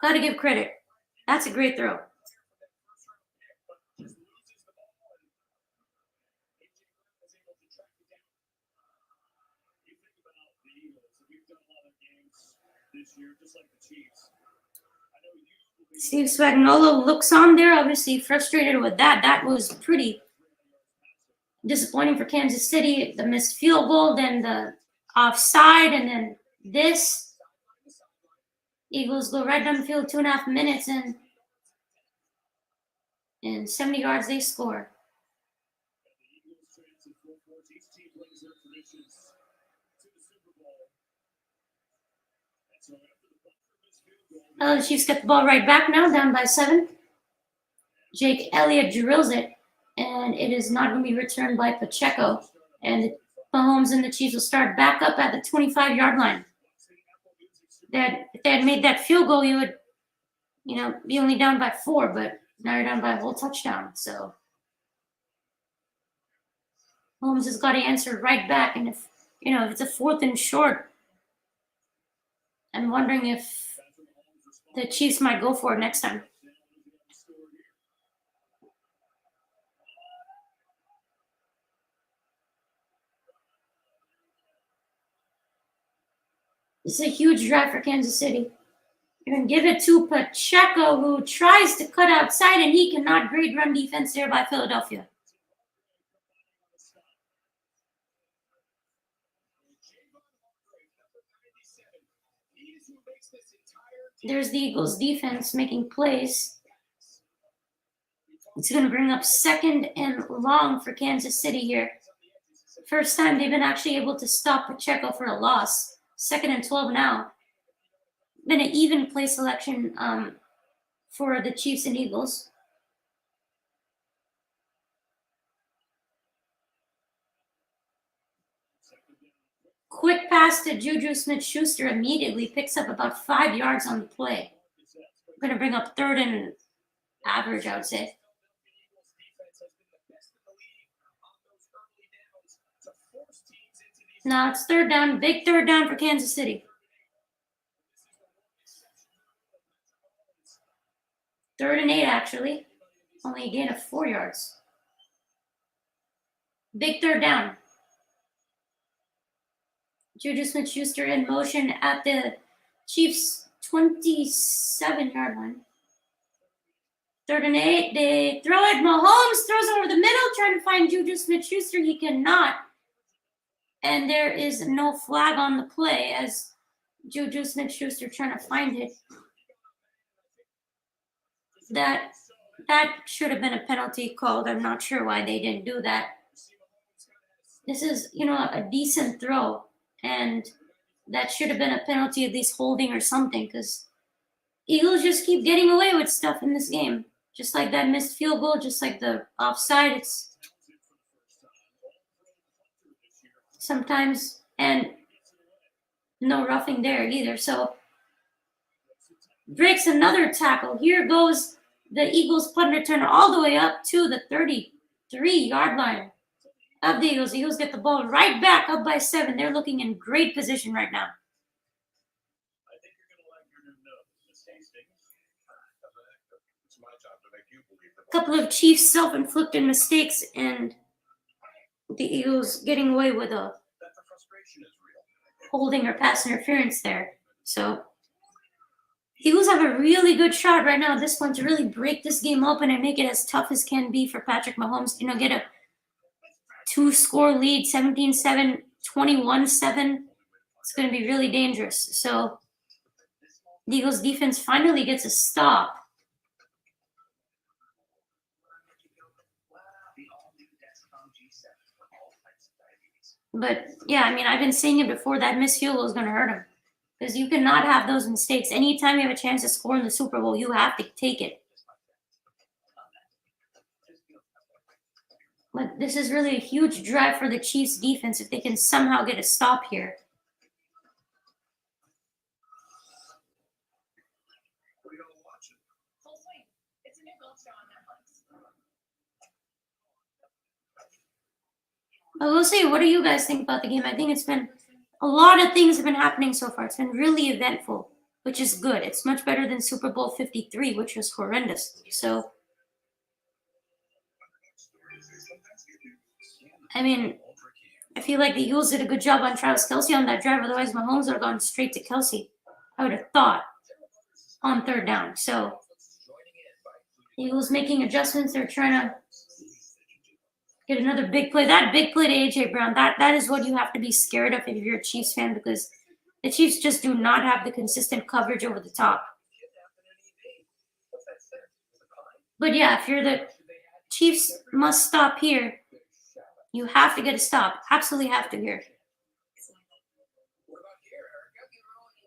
Got to give credit. That's a great throw. Steve Spagnuolo looks on there, obviously frustrated with that. That was pretty disappointing for Kansas City. The missed field goal, then the offside, and then this. Eagles go right down the field, 2.5 minutes, and in 70 yards they score. The Chiefs get the ball right back now, down by 7. Jake Elliott drills it, and it is not going to be returned by Pacheco. And Mahomes and the Chiefs will start back up at the 25-yard line. If they had made that field goal, you would, be only down by 4, but now you're down by a whole touchdown. So Mahomes has got to answer right back, and if it's a 4th and short, I'm wondering if the Chiefs might go for it next time. This is a huge drive for Kansas City. You're going to give it to Pacheco, who tries to cut outside, and he cannot. Great run defense there by Philadelphia. There's the Eagles defense making plays. It's going to bring up 2nd and long for Kansas City here. First time they've been actually able to stop Pacheco for a loss. 2nd and 12 now. Been an even play selection for the Chiefs and Eagles. Quick pass to Juju Smith-Schuster immediately picks up about 5 yards on the play. We're going to bring up 3rd and average, I would say. No, it's 3rd down. Big 3rd down for Kansas City. 3rd and 8, actually. Only a gain of 4 yards. Big 3rd down. Juju Smith-Schuster in motion at the Chiefs' 27-yard line. 3rd and 8. They throw it. Mahomes throws it over the middle, trying to find Juju Smith-Schuster. He cannot. And there is no flag on the play as Juju Smith-Schuster trying to find it. that should have been a penalty called. I'm not sure why they didn't do that. This is, a decent throw, and that should have been a penalty, at least holding or something, because Eagles just keep getting away with stuff in this game. Just like that missed field goal, just like the offside, it's sometimes, and no roughing there either. So breaks another tackle. Here goes the Eagles punt return all the way up to the 33-yard line of the Eagles. The Eagles get the ball right back up by 7. They're looking in great position right now. I think you're going to like your new nose, Miss Hastings. It's my job to make you believe that. Couple of Chiefs self-inflicted mistakes, and the Eagles getting away with a That the frustration is real. holding or pass interference there. So Eagles have a really good shot right now at this point to really break this game open and make it as tough as can be for Patrick Mahomes. Get a 2-score lead, 17-7, 21-7. It's going to be really dangerous. So the Eagles defense finally gets a stop. But yeah, I've been saying it before, that missed field goal is going to hurt him. Because you cannot have those mistakes. Anytime you have a chance to score in the Super Bowl, you have to take it. But this is really a huge drive for the Chiefs defense if they can somehow get a stop here. What are you gonna watch it? Full swing. It's a new golf show on Netflix. I will say, what do you guys think about the game? I think it's been a lot of things have been happening so far. It's been really eventful, which is good. It's much better than Super Bowl 53, which was horrendous. So, I feel like the Eagles did a good job on Travis Kelce on that drive. Otherwise, Mahomes would have gone straight to Kelce, I would have thought, on 3rd down. So, the Eagles making adjustments. They're trying to get another big play. That big play to A.J. Brown, that is what you have to be scared of if you're a Chiefs fan, because the Chiefs just do not have the consistent coverage over the top. But yeah, if you're the Chiefs, must stop here. You have to get a stop. Absolutely have to here.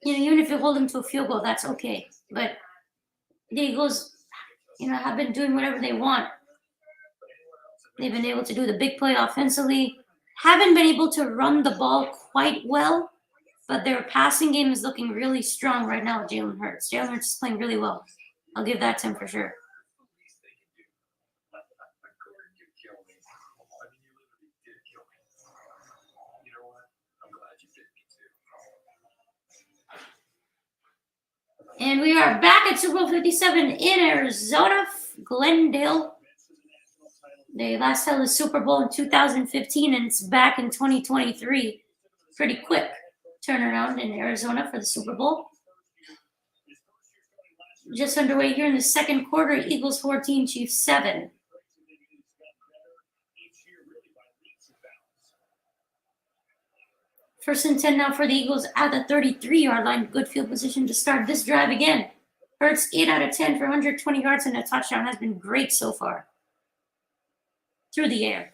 Even if you hold them to a field goal, that's okay. But the Eagles, have been doing whatever they want. They've been able to do the big play offensively. Haven't been able to run the ball quite well, but their passing game is looking really strong right now with Jalen Hurts. Jalen Hurts is playing really well. I'll give that to him for sure. And we are back at Super Bowl 57 in Arizona, Glendale. They last held the Super Bowl in 2015, and it's back in 2023. Pretty quick turnaround in Arizona for the Super Bowl. Just underway here in the second quarter, Eagles 14, Chiefs 7. First and 10 now for the Eagles at the 33-yard line. Good field position to start this drive again. Hurts 8 out of 10 for 120 yards and a touchdown. Has been great so far. Through the air.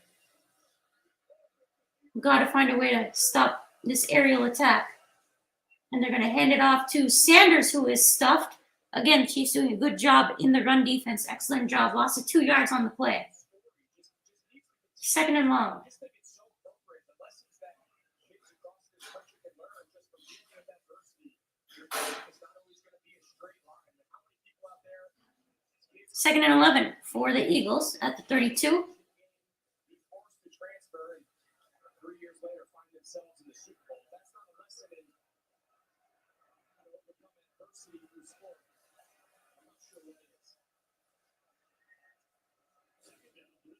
Got to find a way to stop this aerial attack. And they're going to hand it off to Sanders, who is stuffed. Again, Chiefs doing a good job in the run defense. Excellent job. Lost of 2 yards on the play. 2nd and long. Second and 11 for the Eagles at the 32.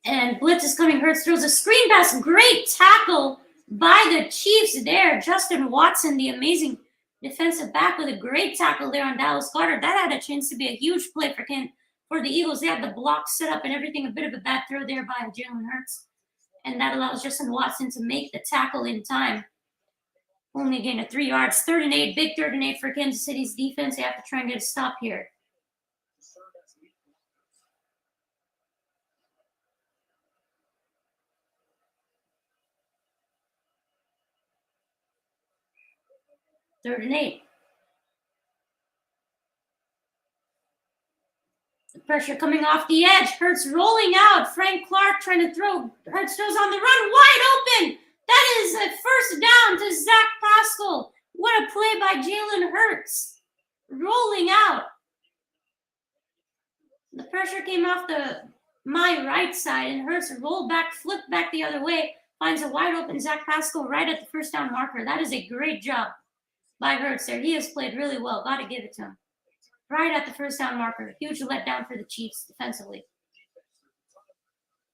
And blitz is coming. Hurts throws a screen pass. Great tackle by the Chiefs there. Justin Watson, the amazing defensive back, with a great tackle there on Dallas Goedert. That had a chance to be a huge play for the Eagles. They had the block set up and everything. A bit of a bad throw there by Jalen Hurts. And that allows Justin Watson to make the tackle in time. Only a gain of 3 yards. 3rd and 8. Big 3rd and 8 for Kansas City's defense. They have to try and get a stop here. 3rd and 8. The pressure coming off the edge. Hurts rolling out. Frank Clark trying to throw. Hurts goes on the run. Wide open. That is a first down to Zach Pascal. What a play by Jalen Hurts. Rolling out. The pressure came off my right side, and Hurts rolled back, flipped back the other way, finds a wide open Zach Pascal right at the first down marker. That is a great job by Hurts there. He has played really well. Got to give it to him. Right at the first down marker. Huge letdown for the Chiefs defensively.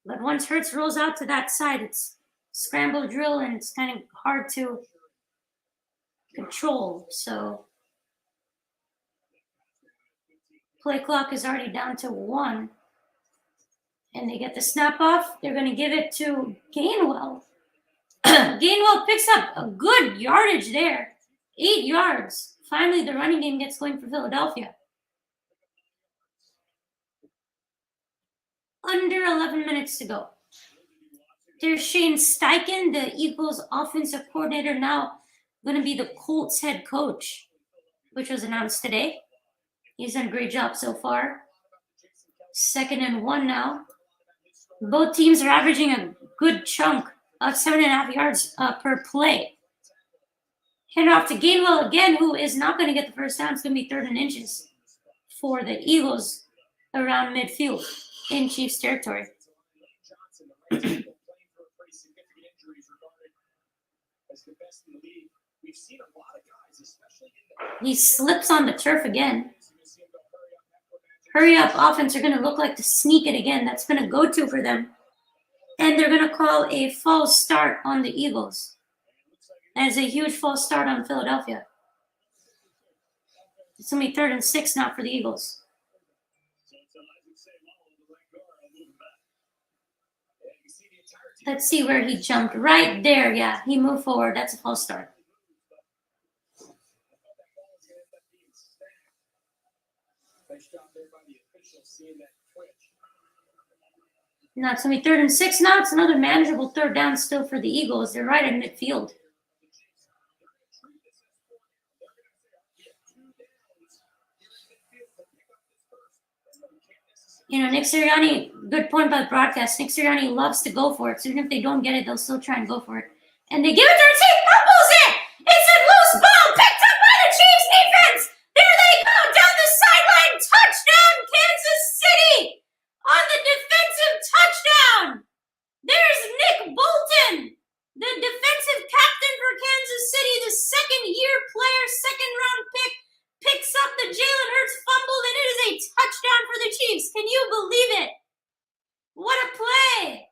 But once Hurts rolls out to that side, it's scramble drill, and it's kind of hard to control. So play clock is already down to 1. And they get the snap off. They're going to give it to Gainwell. Gainwell picks up a good yardage there. 8 yards. Finally, the running game gets going for Philadelphia. Under 11 minutes to go. There's Shane Steichen, the Eagles offensive coordinator, now going to be the Colts head coach, which was announced today. He's done a great job so far. 2nd and 1 now. Both teams are averaging a good chunk of 7.5 yards per play. Hand off to Gainwell again, who is not going to get the first down. It's going to be 3rd and inches for the Eagles around midfield in Chiefs territory. He slips on the turf again. Hurry up offense are going to look like to sneak it again. That's been a go-to for them. And they're going to call a false start on the Eagles. That is a huge false start on Philadelphia. It's going to be 3rd and 6 now for the Eagles. Let's see where he jumped. Right there, yeah. He moved forward. That's a false start. Now it's going to be 3rd and 6 now. It's another manageable 3rd down still for the Eagles. They're right in midfield. You know, Nick Sirianni, good point by the broadcast. Nick Sirianni loves to go for it. So even if they don't get it, they'll still try and go for it. And they give it to their team. Fumbles it. It's a loose ball picked up by the Chiefs defense. There they go down the sideline. Touchdown, Kansas City on the defensive touchdown. There's Nick Bolton, the defensive captain for Kansas City, the 2nd-year player, 2nd-round pick. Picks up the Jalen Hurts fumble, and it is a touchdown for the Chiefs. Can you believe it? What a play.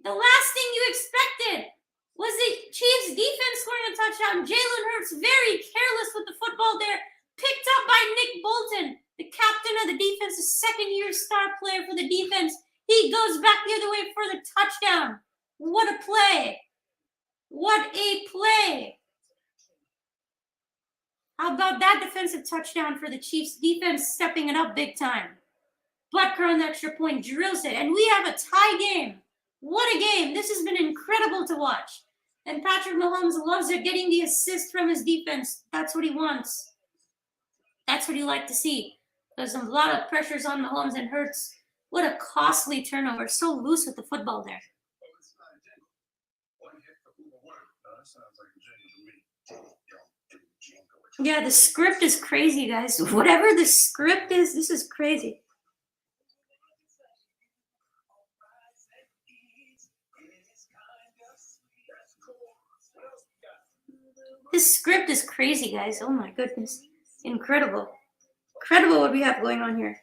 The last thing you expected was the Chiefs defense scoring a touchdown. Jalen Hurts very careless with the football there. Picked up by Nick Bolton, the captain of the defense, the 2nd-year star player for the defense. He goes back the other way for the touchdown. What a play. What a play. How about that defensive touchdown for the Chiefs defense stepping it up big time? Butker on the extra point drills it, and we have a tie game. What a game. This has been incredible to watch. And Patrick Mahomes loves it, getting the assist from his defense. That's what he wants. That's what you like to see. There's a lot of pressures on Mahomes and Hurts. What a costly turnover. So loose with the football there. Yeah, the script is crazy, guys. Whatever the script is, this is crazy. This script is crazy, guys. Oh my goodness. Incredible. Incredible what we have going on here.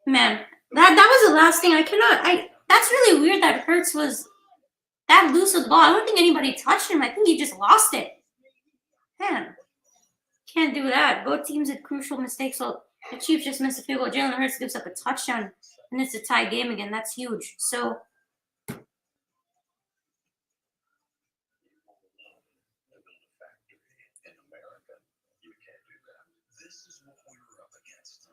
Man, that was the last thing. That's really weird that Hurts was that loose with the ball. I don't think anybody touched him. I think he just lost it. Man, can't do that. Both teams had crucial mistakes. So the Chiefs just missed a field goal. Jalen Hurts gives up a touchdown, and it's a tie game again. That's huge. So This is what we were up against.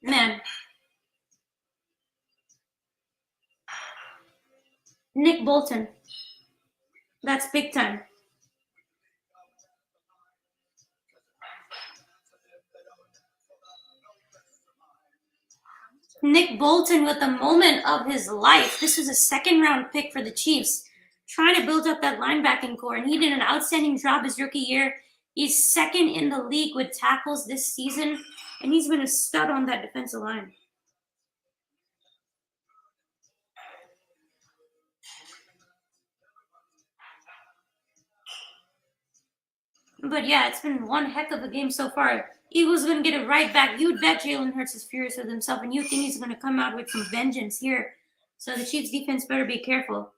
Man. Nick Bolton. That's big time. Nick Bolton with the moment of his life. This was a second-round pick for the Chiefs, trying to build up that linebacking core, and he did an outstanding job his rookie year. He's second in the league with tackles this season, and he's been a stud on that defensive line. But yeah, it's been one heck of a game so far. Eagles going to get it right back. You'd bet Jalen Hurts is furious with himself, and you think he's going to come out with some vengeance here. So the Chiefs defense better be careful.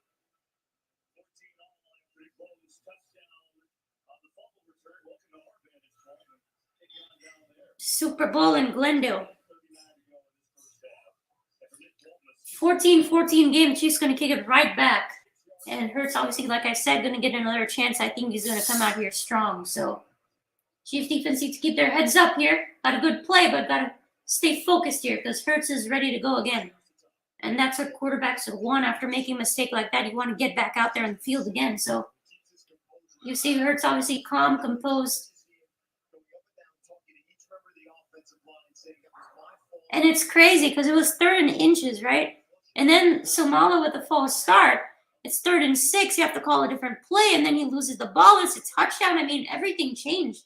Super Bowl in Glendale. 14-14 game. Chiefs going to kick it right back. And Hurts, obviously, like I said, going to get another chance. I think he's going to come out here strong. So Chiefs defense needs to keep their heads up here. Got a good play, but got to stay focused here because Hurts is ready to go again. And that's what quarterbacks want after making a mistake like that. You want to get back out there in the field again. So you see Hurts obviously calm, composed. And it's crazy because it was 3rd and inches, right? And then Somala with a false start. It's 3rd and 6. You have to call a different play, and then he loses the ball. It's a touchdown. I mean, everything changed.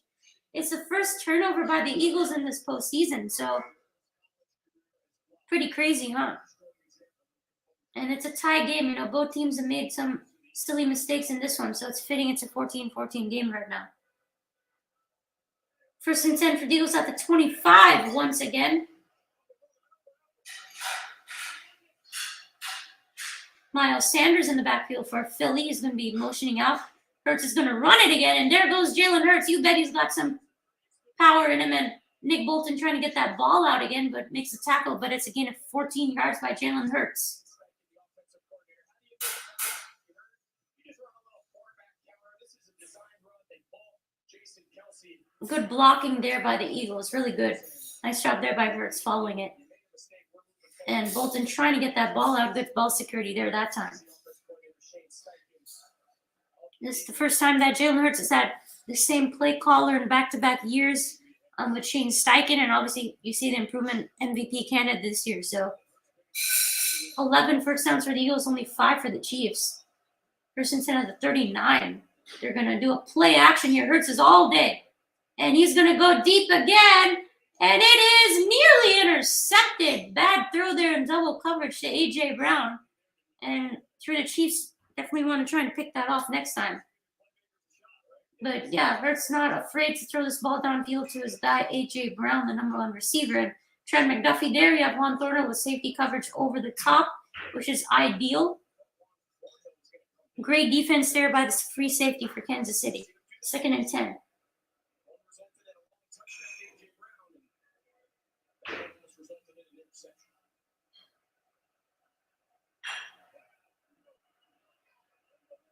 It's the first turnover by the Eagles in this postseason. So pretty crazy, huh? And it's a tie game. You know, both teams have made some silly mistakes in this one. So it's fitting it's a 14-14 game right now. 1st and 10 for the Eagles at the 25 once again. Miles Sanders in the backfield for Philly. He's going to be motioning out. Hurts is going to run it again, and there goes Jalen Hurts. You bet he's got some power in him. And Nick Bolton trying to get that ball out again, but makes a tackle. But it's a gain of 14 yards by Jalen Hurts. Good blocking there by the Eagles. Really good. Nice job there by Hurts following it. And Bolton trying to get that ball out. Good ball security there that time. This is the first time that Jalen Hurts has had the same play caller in back-to-back years with Shane Steichen. And obviously, you see the improvement MVP candidate this year. So 11 first downs for the Eagles, only 5 for the Chiefs. 1st and 10 at the 39. They're going to do a play action here. Hurts is all day. And he's going to go deep again. And it is nearly intercepted. Bad throw there in double coverage to A.J. Brown. And sure, the Chiefs definitely want to try and pick that off next time. But yeah, Hurts not afraid to throw this ball downfield to his guy, A.J. Brown, the number 1 receiver. And Trent McDuffie there. You have Juan Thornhill with safety coverage over the top, which is ideal. Great defense there by this free safety for Kansas City. 2nd and 10.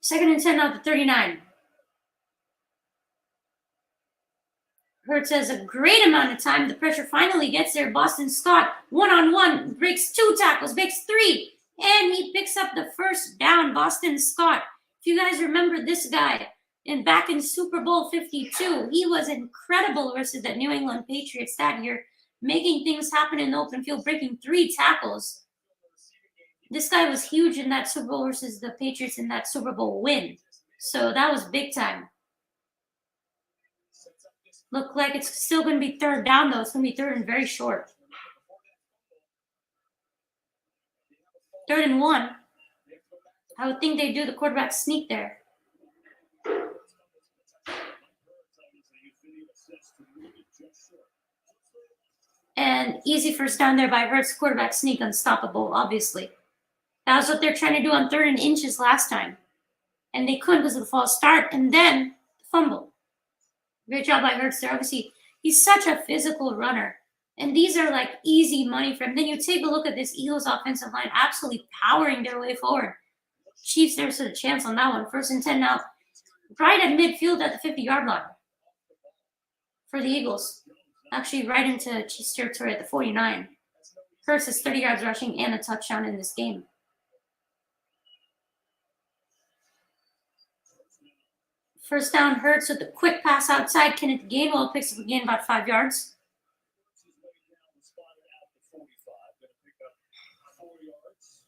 Second and 10 out to 39. Hurts has a great amount of time. The pressure finally gets there. Boston Scott, one-on-one, breaks 2 tackles, makes 3, and he picks up the first down. Boston Scott, if you guys remember this guy, back in Super Bowl 52, he was incredible versus the New England Patriots that year, making things happen in the open field, breaking 3 tackles. This guy was huge in that Super Bowl versus the Patriots in that Super Bowl win. So that was big time. Look like it's still going to be 3rd down, though. It's going to be 3rd and very short. 3rd and 1. I would think they do the quarterback sneak there. And easy first down there by Hurts. Quarterback sneak, unstoppable, obviously. That was what they're trying to do on 3rd and inches last time. And they couldn't because of the false start. And then the fumble. Great job by Hurts there. Obviously, he's such a physical runner. And these are like easy money for him. Then you take a look at this Eagles offensive line absolutely powering their way forward. Chiefs there's a chance on that one. 1st and 10 now. Right at midfield at the 50-yard line for the Eagles. Actually right into Chiefs territory at the 49. Hurts has 30 yards rushing and a touchdown in this game. First down, Hurts with a quick pass outside. Kenneth Gainwell picks up a gain about 5 yards. His way down was spotted out the 45. Going to pick up 4 yards.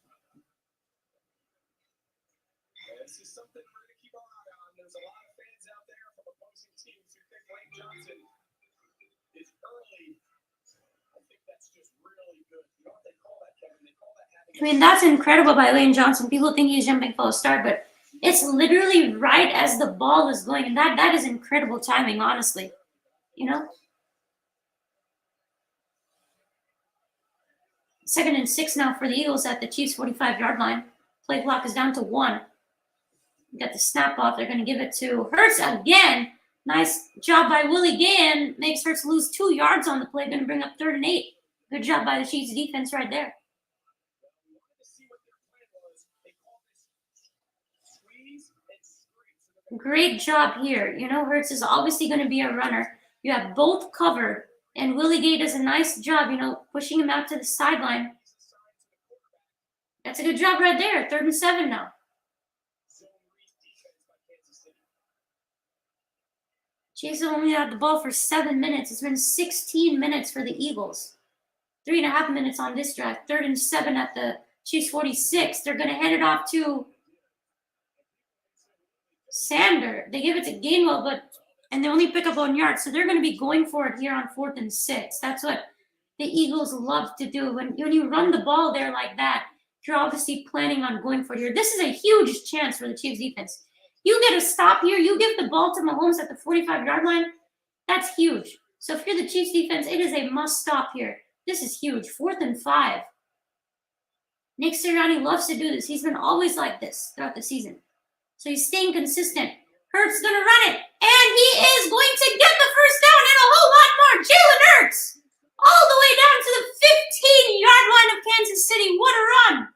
This is something we're going to keep our eye on. There's a lot of fans out there from opposing teams who think Lane Johnson is early. I think that's just really good. You know what they call that, Kevin? They call that having I mean, that's incredible by Lane Johnson. People think he's jumping false start, but it's literally right as the ball is going. And that is incredible timing, honestly. You know? 2nd and 6 now for the Eagles at the Chiefs' 45-yard line. Play clock is down to 1. Got the snap off. They're going to give it to Hurts again. Nice job by Willie Gay. Makes Hurts lose 2 yards on the play. Going to bring up 3rd and 8. Good job by the Chiefs defense right there. we wanted to see what their plan was. They call this squeeze and scrape. So they're Great job here. You know, Hurts is obviously going to be a runner. You have both covered. And Willie Gay does a nice job, you know, pushing him out to the sideline. That's a good job right there. 3rd and 7 now. zone read defense by Kansas City. Chiefs have only had the ball for 7 minutes. It's been 16 minutes for the Eagles. 3.5 minutes on this drive. 3rd and 7 at the Chiefs 46. They're going to hand it off to Sander. They give it to Gainwell, and they only pick up 1 yard. So they're going to be going for it here on 4th and 6. That's what the Eagles love to do. When you run the ball there like that, you're obviously planning on going for it here. This is a huge chance for the Chiefs defense. You get a stop here. You give the ball to Mahomes at the 45-yard line. That's huge. So if you're the Chiefs defense, it is a must stop here. This is huge. 4th and 5. Nick Sirianni loves to do this. He's been always like this throughout the season. So he's staying consistent. Hurts going to run it. And he is going to get the first down and a whole lot more. Jalen Hurts all the way down to the 15-yard line of Kansas City. What a run.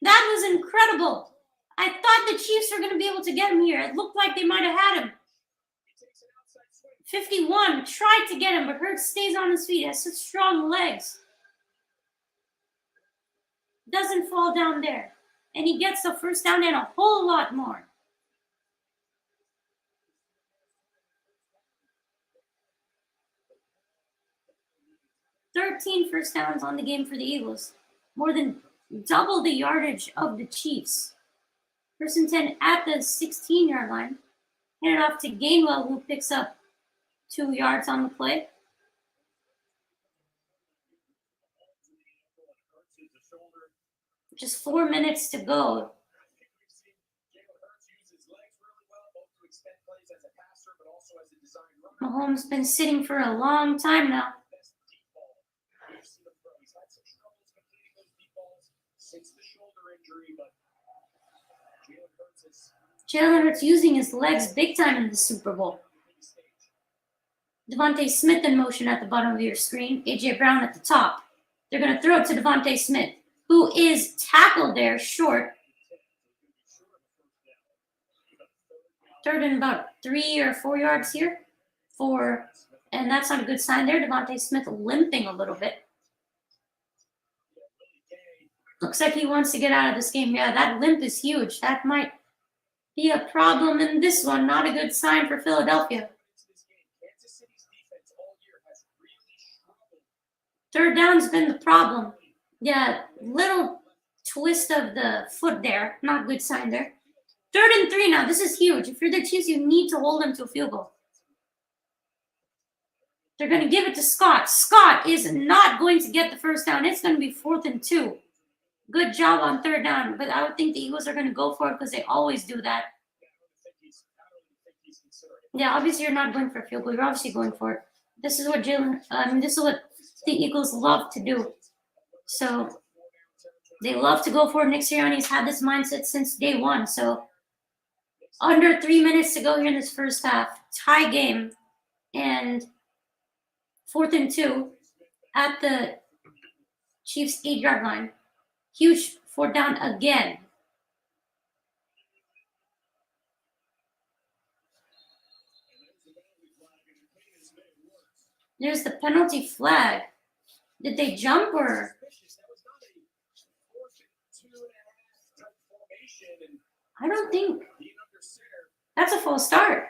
That was incredible. I thought the Chiefs were going to be able to get him here. It looked like they might have had him. 51 tried to get him, but Hurts stays on his feet. He has such strong legs. Doesn't fall down there. And he gets the first down and a whole lot more. 13 first downs on the game for the Eagles. More than double the yardage of the Chiefs. 1st and 10 at the 16-yard line. Hand it off to Gainwell, who picks up 2 yards on the play. Just 4 minutes to go. Mahomes been sitting for a long time now. Jalen Hurts using his legs big time in the Super Bowl. Devontae Smith in motion at the bottom of your screen. A.J. Brown at the top. They're going to throw it to Devontae Smith, who is tackled there short. 3rd and about 3 or 4 yards here. And that's not a good sign there. Devontae Smith limping a little bit. Looks like he wants to get out of this game. Yeah, that limp is huge. That might be a problem in this one. Not a good sign for Philadelphia. 3rd down's been the problem. Yeah, little twist of the foot there. Not a good sign there. 3rd and 3 now. This is huge. If you're the Chiefs, you need to hold them to a field goal. They're going to give it to Scott. Scott is not going to get the first down. It's going to be 4th and 2. Good job on 3rd down, but I would think the Eagles are going to go for it because they always do that. Yeah, obviously you're not going for a field goal. You're obviously going for it. This is what this is what the Eagles love to do. So they love to go for it. Nick Sirianni's had this mindset since day one. So under 3 minutes to go here in this first half, tie game, and 4th and 2 at the Chiefs' 8-yard line. Huge 4th down again. There's the penalty flag. Did they jump or? Suspicious. That was not a 4-2.5 type formation, and I don't think being under center, that's a full start.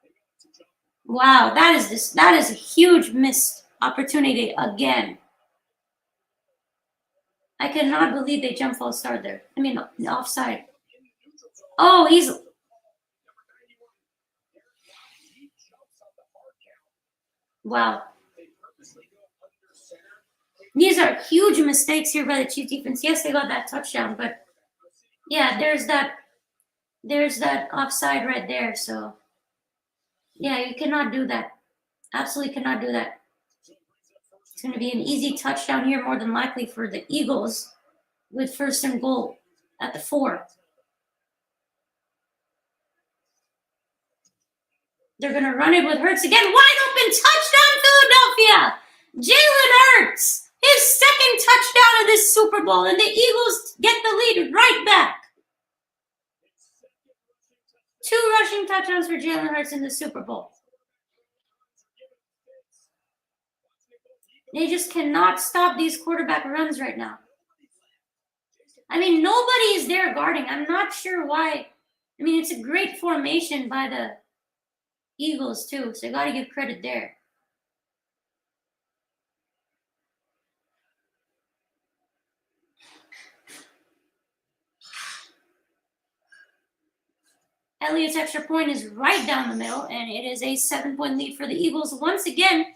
they wanted to jump. Wow, that is a huge missed opportunity again. I cannot believe they jumped full start there. I mean, offside. Oh, he's. Number 91, Derek White, he jumps on the hard count. Wow. They purposely go under center. These are huge mistakes here by the Chiefs defense. Yes, they got that touchdown, but yeah, there's that offside right there. So yeah, you cannot do that. Absolutely cannot do that. It's going to be an easy touchdown here, more than likely for the Eagles, with 1st and goal at the 4. They're going to run it with Hurts again. Wide open touchdown, Philadelphia. Jalen Hurts, his 2nd touchdown of this Super Bowl, and the Eagles get the lead right back. 2 rushing touchdowns for Jalen Hurts in the Super Bowl. They just cannot stop these quarterback runs right now. I mean, nobody is there guarding. I'm not sure why. I mean, it's a great formation by the Eagles, too, so you got to give credit there. Elliott's extra point is right down the middle, and it is a 7-point lead for the Eagles once again,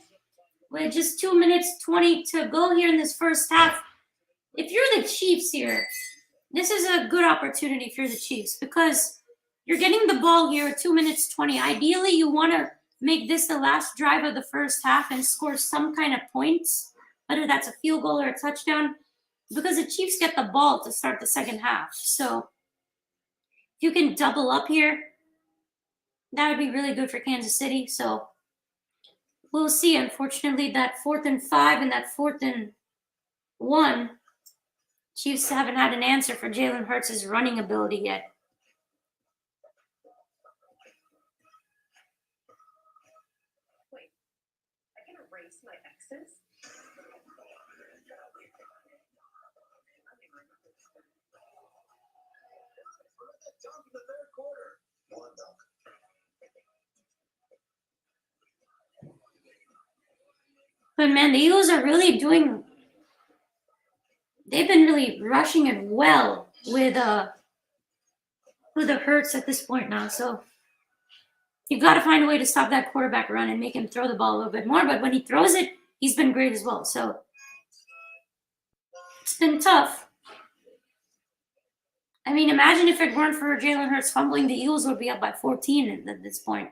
with just 2 minutes 20 to go here in this first half. If you're the Chiefs here, this is a good opportunity if you're the Chiefs, because you're getting the ball here at 2 minutes 20. Ideally, you want to make this the last drive of the first half and score some kind of points, whether that's a field goal or a touchdown, because the Chiefs get the ball to start the second half. So if you can double up here, that would be really good for Kansas City. So we'll see. Unfortunately, that 4th and 5 and that 4th and 1, Chiefs haven't had an answer for Jalen Hurts' running ability yet. Wait, I can erase my exes? Dunk in the 3rd quarter. One dunk. But man, the Eagles are really doing. They've been really rushing it well with the Hurts at this point now. So you've got to find a way to stop that quarterback run and make him throw the ball a little bit more. But when he throws it, he's been great as well. So it's been tough. I mean, imagine if it weren't for Jalen Hurts fumbling, the Eagles would be up by 14 at this point.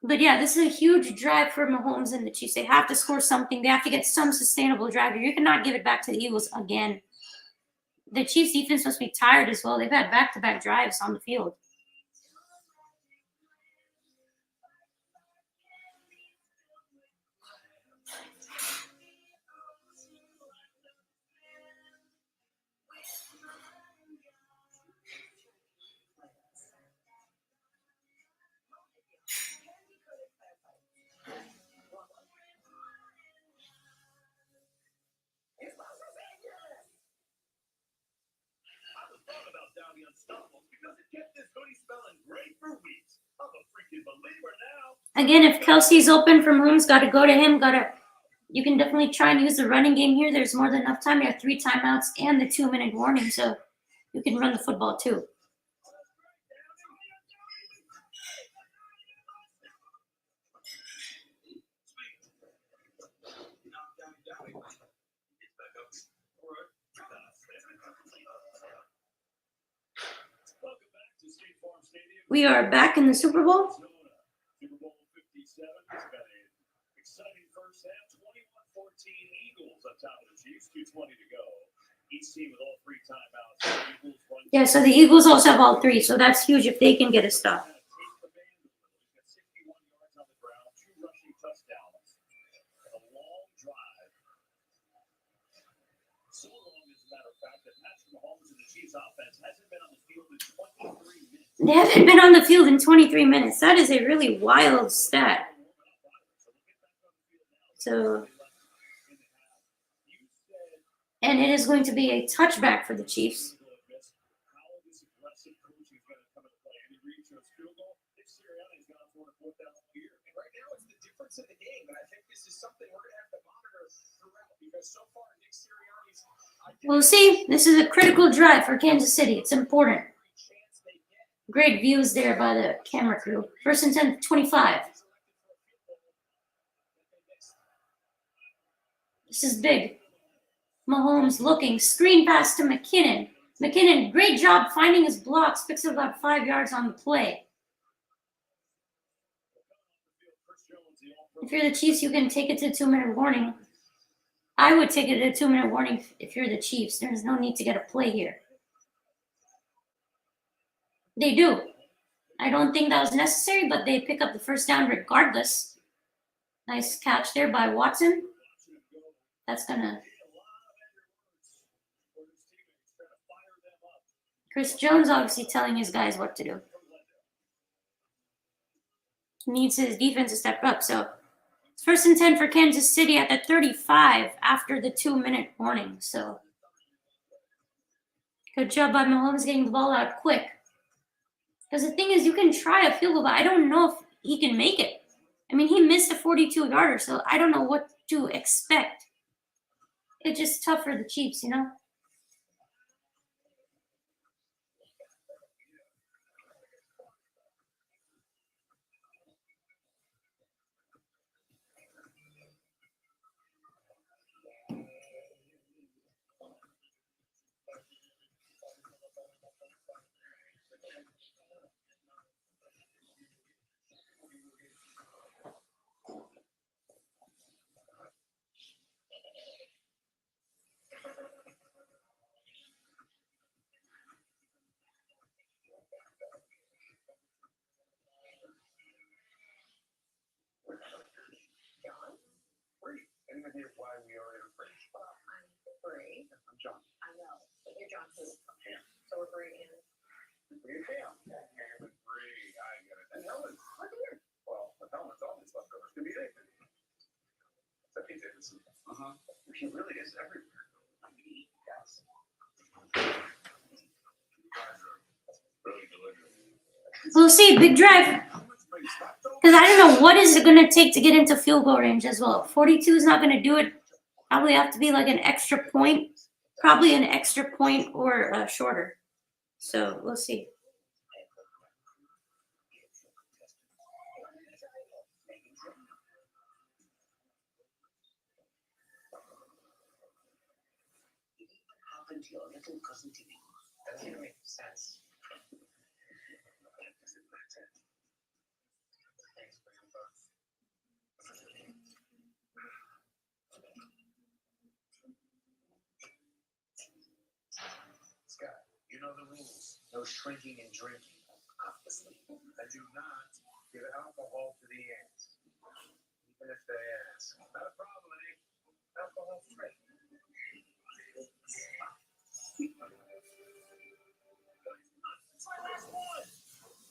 But yeah, this is a huge drive for Mahomes and the Chiefs. They have to score something. They have to get some sustainable drive here. You cannot give it back to the Eagles again. The Chiefs defense must be tired as well. They've had back-to-back drives on the field. Again, if Kelsey's open from Mahomes, got to go to him. You can definitely try and use the running game here. There's more than enough time. You have 3 timeouts and the 2-minute warning, so you can run the football too. We are back in the Super Bowl. Super Bowl 57 has been an exciting first half. 21-14 Eagles on top of the Chiefs. 2:20 to go. Each team with all 3 timeouts. Yeah, so the Eagles also have all 3, so that's huge if they can get a stop. 61 yards on the ground, 2 rushing touchdowns, and a long drive. So long, as a matter of fact, that Patrick Mahomes and the Chiefs offense hasn't been on the field in 23 minutes. They haven't been on the field in 23 minutes. That is a really wild stat. So, and it is going to be a touchback for the Chiefs. How this aggressive coaching is going to come into play. Andy Reid shows field goal. Nick Sirianni's gone for it fourth down all year. And right now, it's the difference in the game. But I think this is something we're going to have to monitor throughout because so far, Nick Sirianni's. We'll see. This is a critical drive for Kansas City. It's important. Great views there by the camera crew. First and 10, 25. This is big. Mahomes looking. Screen pass to McKinnon. McKinnon, great job finding his blocks. Picks up about 5 yards on the play. If you're the Chiefs, you can take it to a 2-minute warning. I would take it to a 2-minute warning if you're the Chiefs. There's no need to get a play here. They do. I don't think that was necessary, but they pick up the first down regardless. Nice catch there by Watson. That's gonna. Chris Jones obviously telling his guys what to do. He needs his defense to step up. So it's first and 10 for Kansas City at the 35 after the 2-minute warning. So good job by Mahomes getting the ball out quick. Because the thing is, you can try a field goal, but I don't know if he can make it. I mean, he missed a 42-yarder, so I don't know what to expect. It's just tough for the Chiefs, you know? Anyone here why we are in a fridge? Well, I'm Brie. I'm John. I know, but you're John too. So we're Brie and We're Ham. Ham and Brie. I get it. And Helen. oh dear. Well, the Helen's always leftovers. Could be anything. Except Pete Davidson. He really is everywhere. I mean, yes. Really delicious. We'll see. Big drive. Because I don't know what is it going to take to get into field goal range as well. 42 is not going to do it. Probably have to be like an extra point. Probably an extra point or shorter. So we'll see. Happened to your little cousin Timmy. Doesn't even make sense. Thanks for your book. Scott, you know the rules. No shrinking and drinking, obviously. I do not give alcohol to the ants. Even if they ask. Not a problem, eh? Alcohol free. It's my last one.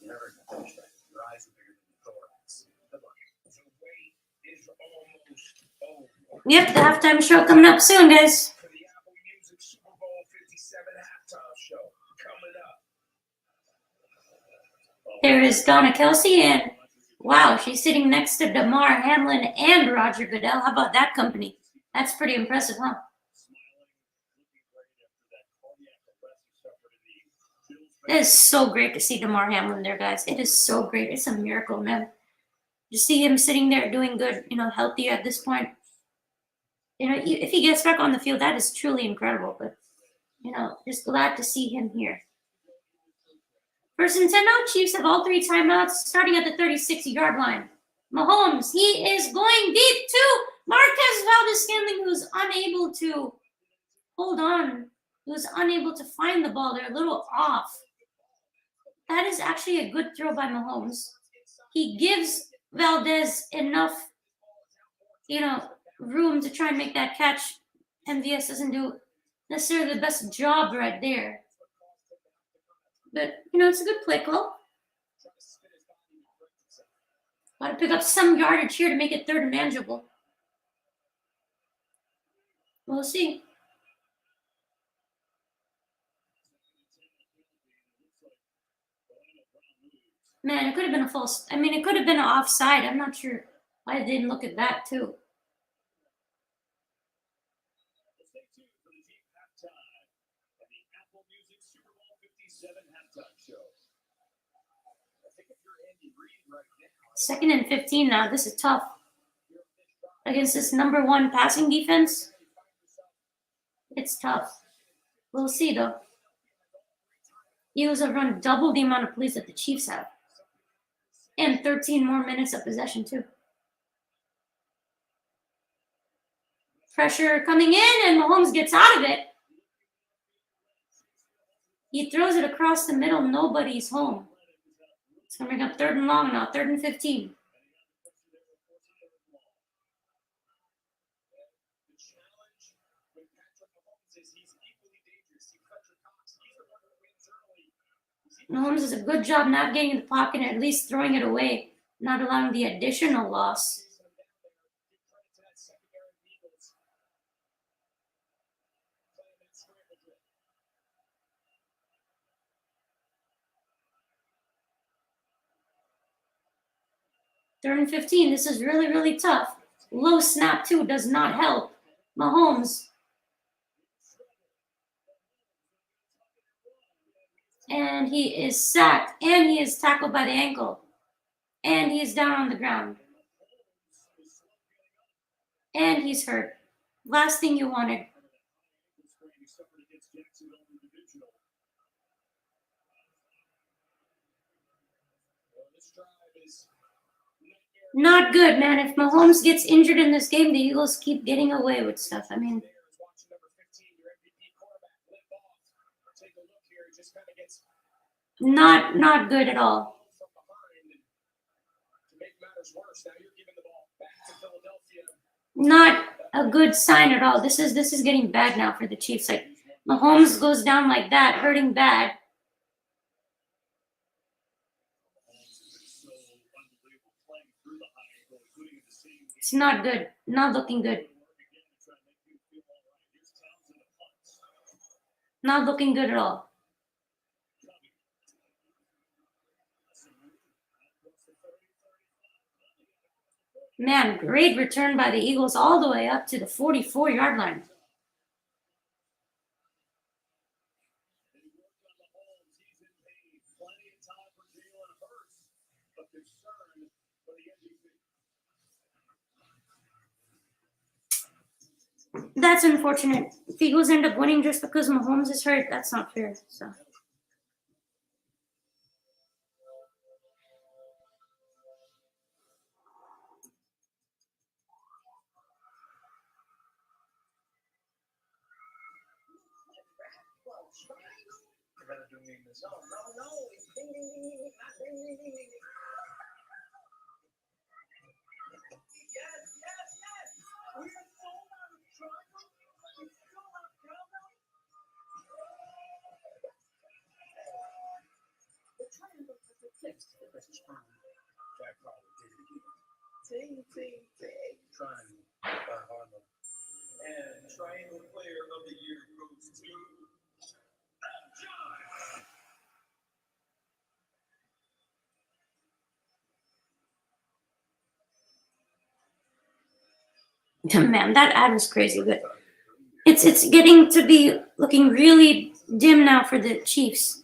You never can finish that. Your eyes are bigger than your thorax. Good luck. The wait is almost over. Yep, the halftime show coming up soon, guys. For the Apple Music Super Bowl 57 halftime show coming up. There is Donna Kelsey, and wow, she's sitting next to Damar Hamlin and Roger Goodell. How about that company? That's pretty impressive, huh? It is so great to see Damar Hamlin there, guys. It is so great. It's a miracle, man. To see him sitting there doing good, you know, healthy at this point. You know, if he gets back on the field, that is truly incredible. But, you know, just glad to see him here. First and 10 now, Chiefs have all 3 timeouts starting at the 36-yard line. Mahomes, he is going deep to Marquez Valdes-Scantling, who's unable to hold on. He was unable to find the ball. They're a little off. That is actually a good throw by Mahomes. He gives Valdez enough, you know, room to try and make that catch. MVS doesn't do necessarily the best job right there. But, you know, it's a good play call. Got to pick up some yardage here to make it third and manageable. We'll see. Man, it could have been a false. I mean, it could have been an offside. I'm not sure why I didn't look at that too. Stay tuned for the team halftime and the Apple Music Super Bowl 57 halftime show. I think if you're Andy Reid right now, 2nd and 15 now. This is tough against this number 1 passing defense. It's tough. We'll see though. Eagles have run double the amount of plays that the Chiefs have, and 13 more minutes of possession too. Pressure coming in, and Mahomes gets out of it. He throws it across the middle. Nobody's home. It's going to bring up 3rd and long now. 3rd and 15. the challenge with Patrick Mahomes is he's equally dangerous. See, Fletcher Cox, he's the one who wins early. Mahomes does a good job navigating the pocket and at least throwing it away, not allowing the additional loss. Third and 15. This is really, really tough. Low snap, too, does not help. Mahomes. And he is sacked. And he is tackled by the ankle. And he is down on the ground. And he's hurt. Last thing you wanted. Not good, man. If Mahomes gets injured in this game, the Eagles keep getting away with stuff. I mean, not good at all. Not a good sign at all. This is getting bad now for the Chiefs. Like, Mahomes goes down like that, hurting bad. It's not good. Not looking good. Not looking good at all. Man, great return by the Eagles all the way up to the 44-yard line. That's unfortunate. If Eagles end up winning just because Mahomes is hurt, that's not fair. So. And Triangle Player of the Year goes to Man, that ad was crazy, but it's getting to be looking really dim now for the Chiefs.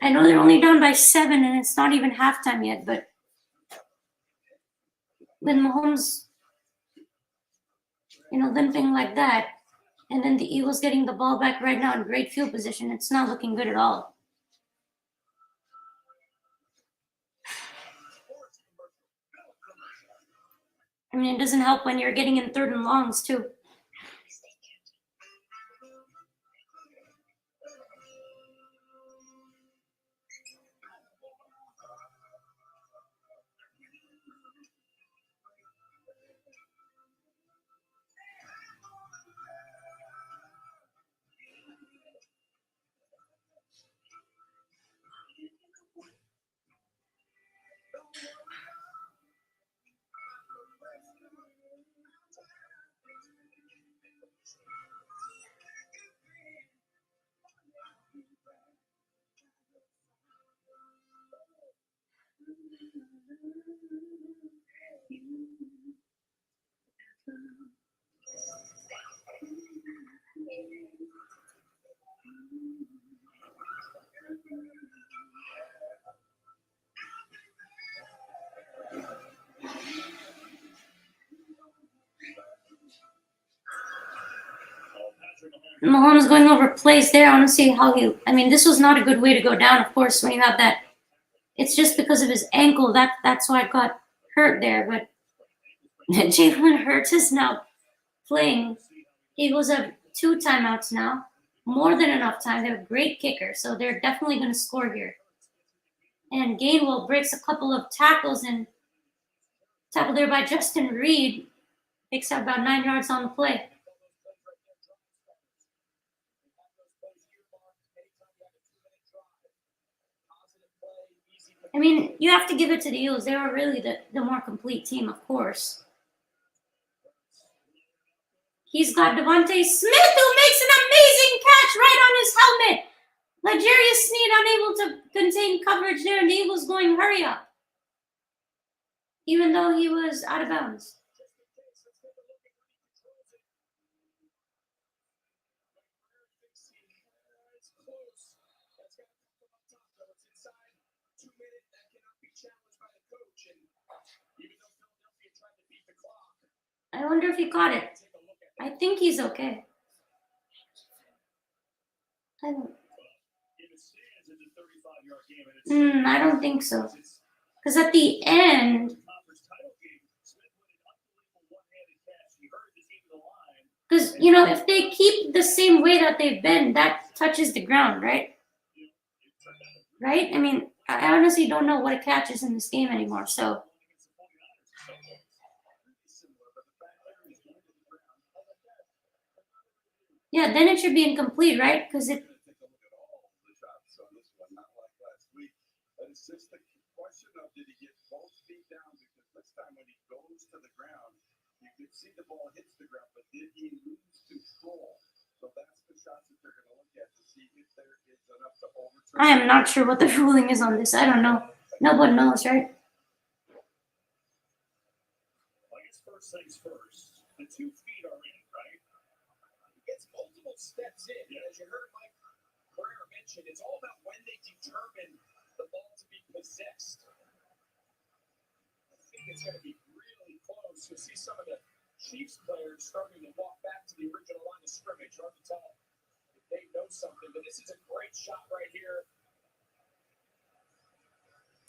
I know they're only down by 7, and it's not even halftime yet, but when Mahomes, limping like that, and then the Eagles getting the ball back right now in great field position, it's not looking good at all. I mean, it doesn't help when you're getting in 3rd and longs, too. Mahomes going over plays there. I want to see how he. I mean, this was not a good way to go down. Of course, when you have that, it's just because of his ankle. That's why it got hurt there. But Jalen Hurts is now playing. Eagles have 2 timeouts now, more than enough time. They have a great kicker, so they're definitely going to score here. And Gainwell breaks a couple of tackles and tackle there by Justin Reed. Picks up about 9 yards on the play. I mean, you have to give it to the Eagles. They are really the more complete team, of course. He's got Devontae Smith, who makes an amazing catch right on his helmet. L'Jarius Sneed unable to contain coverage there, and the Eagles going hurry up, even though he was out of bounds. I wonder if he caught it. I think he's okay. I don't think so. Because at the end, because, you know, if they keep the same way that they've been, that touches the ground, right? Right? I mean, I honestly don't know what a catch is in this game anymore, so. Yeah, then it should be incomplete, right? Because it. It's just the question of did he get both feet down? Because this time when he goes to the ground, you can see the ball hits the ground, but did he lose control? So that's the shots that they're going to look at to see if there is enough to overturn. I am not sure what the ruling is on this. I don't know. No one knows, right? I guess first things first. The 2 feet are in, right? He gets multiple steps in. And as you heard Mike Pereira mention, it's all about when they determine the ball to be possessed. I think it's going to be really close. You'll see some of the Chiefs players starting to walk back to the original line of scrimmage. Hard to tell if they know something, but this is a great shot right here.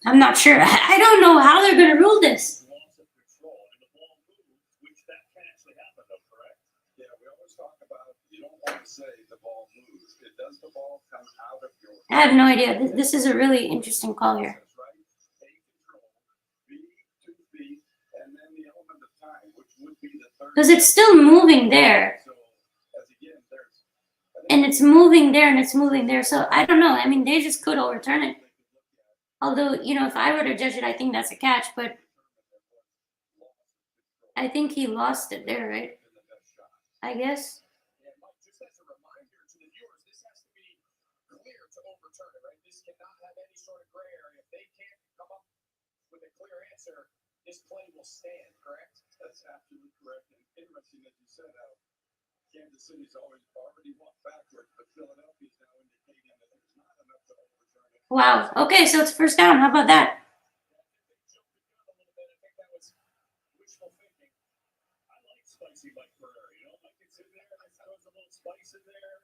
I'm not sure. I don't know how they're going to rule this. Loss of control, and the ball moved, which that can actually happen, though, correct? Yeah, we always talk about you don't want to say the ball moves. It does the ball come out of your. I have no idea. This is a really interesting call here. Right? Take control, be 2 feet, and then the element of time, which would be the third. Because it's still moving there. So, as again, there's. And it's moving there and it's moving there. So I don't know. I mean, they just could overturn it. Although, you know, if I were to judge it, I think that's a catch. But I think he lost it there, right? I guess. And Mike, just as a reminder to the viewers, this has to be clear to overturn it, right? This cannot have any sort of gray area. If they can't come up with a clear answer, this play will stand, correct? That's absolutely correct. And interesting that you said how Kansas City's already walked backwards, but Philadelphia's now indicating that there's not enough to overturn it. Wow. Okay, so it's first down. How about that? I think that was wishful thinking. I like spicy Mike Pereira. You know, Mike gets in there. I thought there was a little spice in there.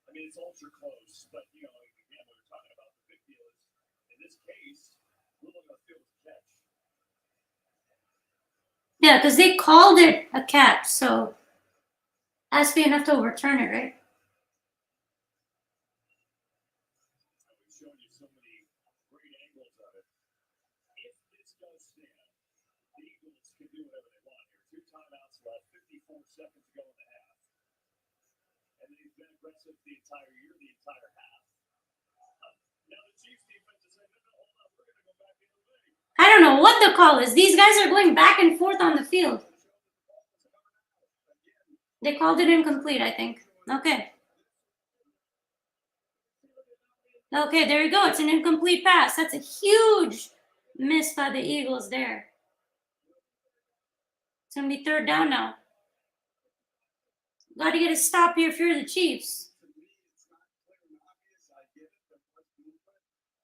I mean, it's ultra close, but you know, again, what we're talking about, the big deal is in this case, ruling on the field was a catch. Yeah, because they called it a catch, so has to be enough to overturn it, right? We've shown you so many great angles of it. If this does stand, the Eagles can do whatever they want here. 2 timeouts left, 54 seconds to go in the half. And they've been aggressive the entire year, the entire half. Now the Chiefs defense is saying, no, hold on, we're going to go back the other way. I don't know what the call is. These guys are going back and forth on the field. They called it incomplete, I think. Okay. Okay, there you go. It's an incomplete pass. That's a huge miss by the Eagles there. It's going to be third down now. Got to get a stop here if you're the Chiefs. To me, it's not clear and obvious. I get it, there was movement,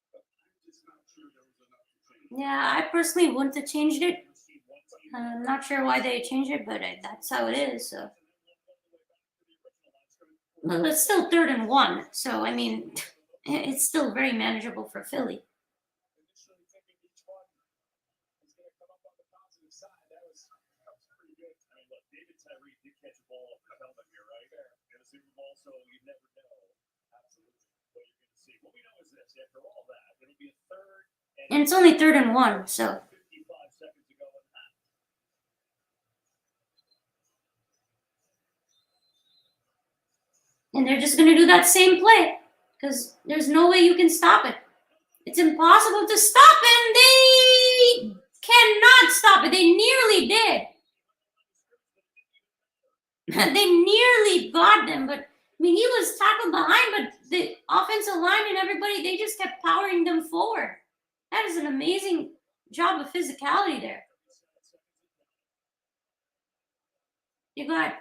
but I'm just not sure there was enough to change. Yeah, I personally wouldn't have changed it. I'm not sure why they changed it, but that's how it is. So. Well, it's still 3rd and 1. So, I mean, it's still very manageable for Philly. Initially thinking each one is going to come up on the positive side. That was pretty good. I mean, look, David Tyree did catch a ball off the helmet here, right? In the Super Bowl, so you never know absolutely what you're going to see. What we know is this: after all that, it'll be a 3rd And it's only 3rd and 1, so. 55 seconds to go in the half. And they're just going to do that same play because there's no way you can stop it. It's impossible to stop it, and they cannot stop it. They nearly did. They nearly got them, but I mean, he was tackled behind, but the offensive line and everybody, they just kept powering them forward. That is an amazing job of physicality there. You got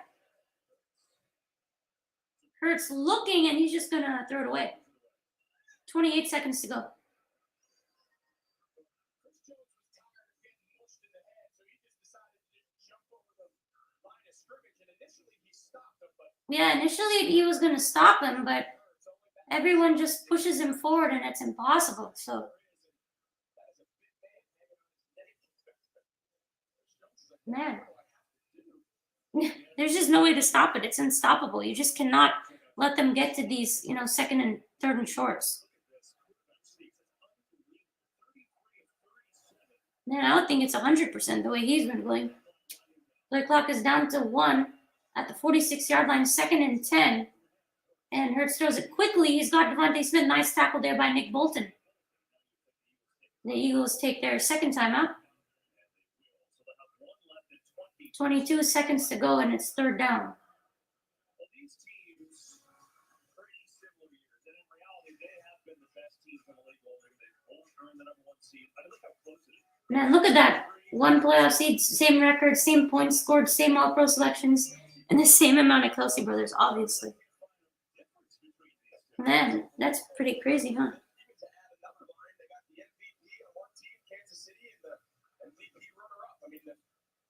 Hurts looking, and he's just going to throw it away. 28 seconds to go. Chris Jones was tired of getting mushed in the head, so he just decided to jump over the line of scrimmage, and initially he stopped him, but Yeah, initially he was going to stop him, but everyone just pushes him forward, and it's impossible. So, man, there's just no way to stop it. It's unstoppable. You just cannot let them get to these, 2nd and 3rd and shorts. Man, I don't think it's 100% the way he's been going. Play clock is down to 1 at the 46-yard line, 2nd and 10. And Hurts throws it quickly. He's got Devontae Smith. Nice tackle there by Nick Bolton. The Eagles take their second timeout. 22 seconds to go, and it's 3rd down. Well, these teams, pretty similar years, and in reality, they have been the best teams in the league all year. They've both earned the #1 seed. I mean, look how close it is. Man, look at that. 1 playoff seed, same record, same points scored, same All-Pro selections, and the same amount of Kelsey brothers, obviously. Man, that's pretty crazy, huh? Even to add another line, they got the MVP on one team, Kansas City, and the MVP runner-up. I mean, the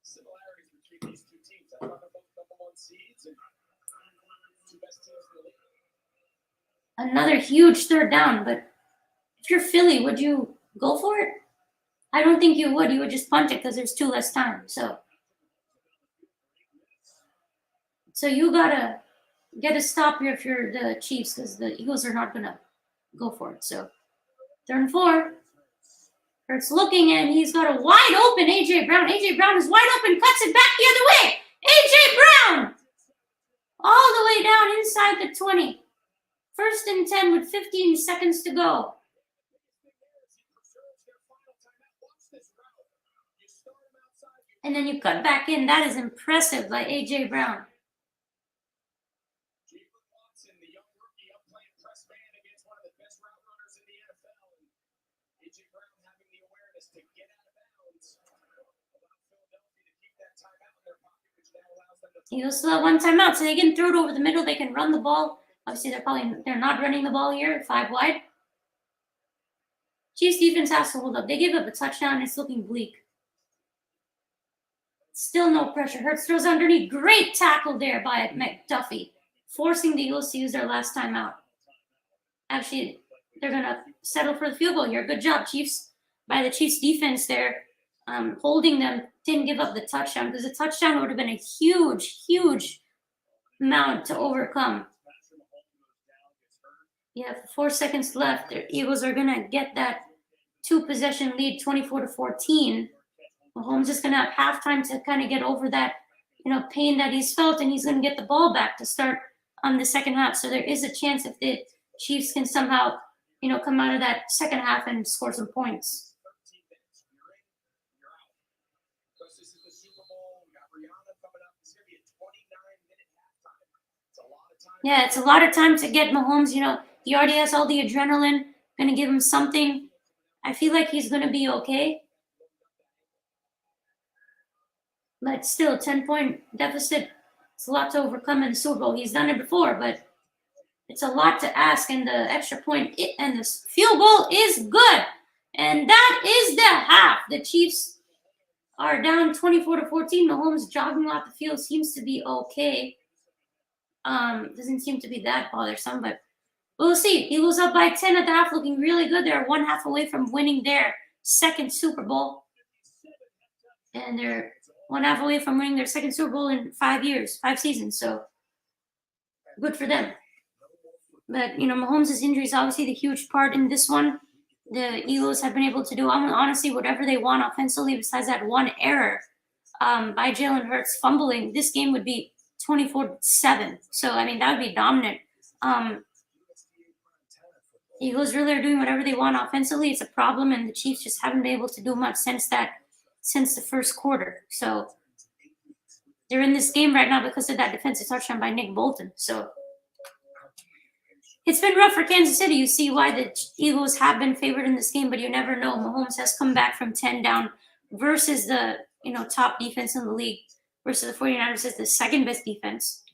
similarities between these two teams. I thought they're both #1 seeds and two best teams in the league. Another huge 3rd down, but if you're Philly, would you go for it? I don't think you would. You would just punt it because there's 2 less time. So you gotta get a stop here if you're the Chiefs because the Eagles are not gonna go for it. So 3rd and 4. Hurts looking, and he's got a wide open A.J. Brown. A.J. Brown is wide open, cuts it back the other way. A.J. Brown! All the way down inside the 20. 1st and 10 with 15 seconds to go. And then you cut back in. That is impressive by A.J. Brown. Jalen Watson, the young rookie, up playing press man against one of the best route runners in the NFL. And A.J. Brown having the awareness to get out of bounds. Allowed Philadelphia to keep that timeout in their pocket, which now allows them to... Eagles still have 1 timeout, so they can throw it over the middle. They can run the ball. Obviously, they're not running the ball here. 5 wide. Chiefs defense has to hold up. They give up a touchdown. It's looking bleak. Still no pressure. Hurts throws underneath. Great tackle there by McDuffie, forcing the Eagles to use their last timeout. Actually, they're going to settle for the field goal here. Good job, Chiefs, by the Chiefs defense there. Holding them, didn't give up the touchdown because the touchdown would have been a huge, huge amount to overcome. Yeah, 4 seconds left. The Eagles are going to get that 2-possession lead, 24-14. Mahomes is going to have halftime to kind of get over that, pain that he's felt, and he's going to get the ball back to start on the second half. So there is a chance if the Chiefs can somehow, come out of that second half and score some points. 13 minutes. You're in, you're out. Because this is the Super Bowl. We got Rihanna coming up. It's going to be a 29-minute halftime. It's a lot of time. Yeah, it's a lot of time to get Mahomes. He already has all the adrenaline. Going to give him something I feel like he's going to be okay. But still, 10-point deficit, it's a lot to overcome in the Super Bowl. He's done it before, but it's a lot to ask. And the extra point and the field goal is good. And that is the half. The Chiefs are down 24-14. Mahomes jogging off the field seems to be okay. Doesn't seem to be that bothersome, but we'll see. Eagles up by 10 at the half, looking really good. They're 1 half away from winning their second Super Bowl. And they're 1 half away from winning their second Super Bowl in 5 seasons. So good for them. But, Mahomes' injury is obviously the huge part in this one. The Eagles have been able to do honestly whatever they want offensively besides that one error by Jalen Hurts fumbling. This game would be 24-7. So, that would be dominant. Eagles really are doing whatever they want offensively. It's a problem, and the Chiefs just haven't been able to do much since the first quarter. So they're in this game right now because of that defensive touchdown by Nick Bolton. So it's been rough for Kansas City. You see why the Eagles have been favored in this game, but you never know. Mahomes has come back from 10 down versus the top defense in the league versus the 49ers is the second best defense.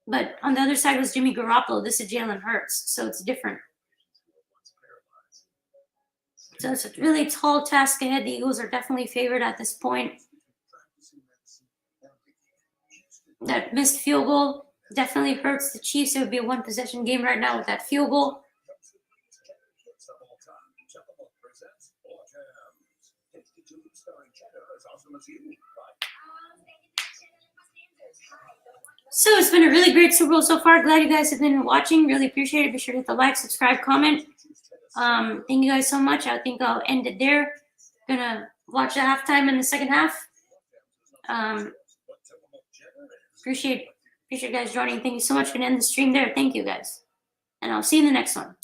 But on the other side was Jimmy Garoppolo. This is Jalen Hurts, so it's different. So it's a really tall task ahead. The Eagles are definitely favored at this point. That missed field goal definitely hurts the Chiefs. It would be a one-possession game right now with that field goal. So it's been a really great Super Bowl so far. Glad you guys have been watching. Really appreciate it. Be sure to hit the like, subscribe, comment. Thank you guys so much. I think I'll end it there. Gonna watch the halftime in the second half. Appreciate you guys joining. Thank you so much. Gonna end the stream there. Thank you guys. And I'll see you in the next one.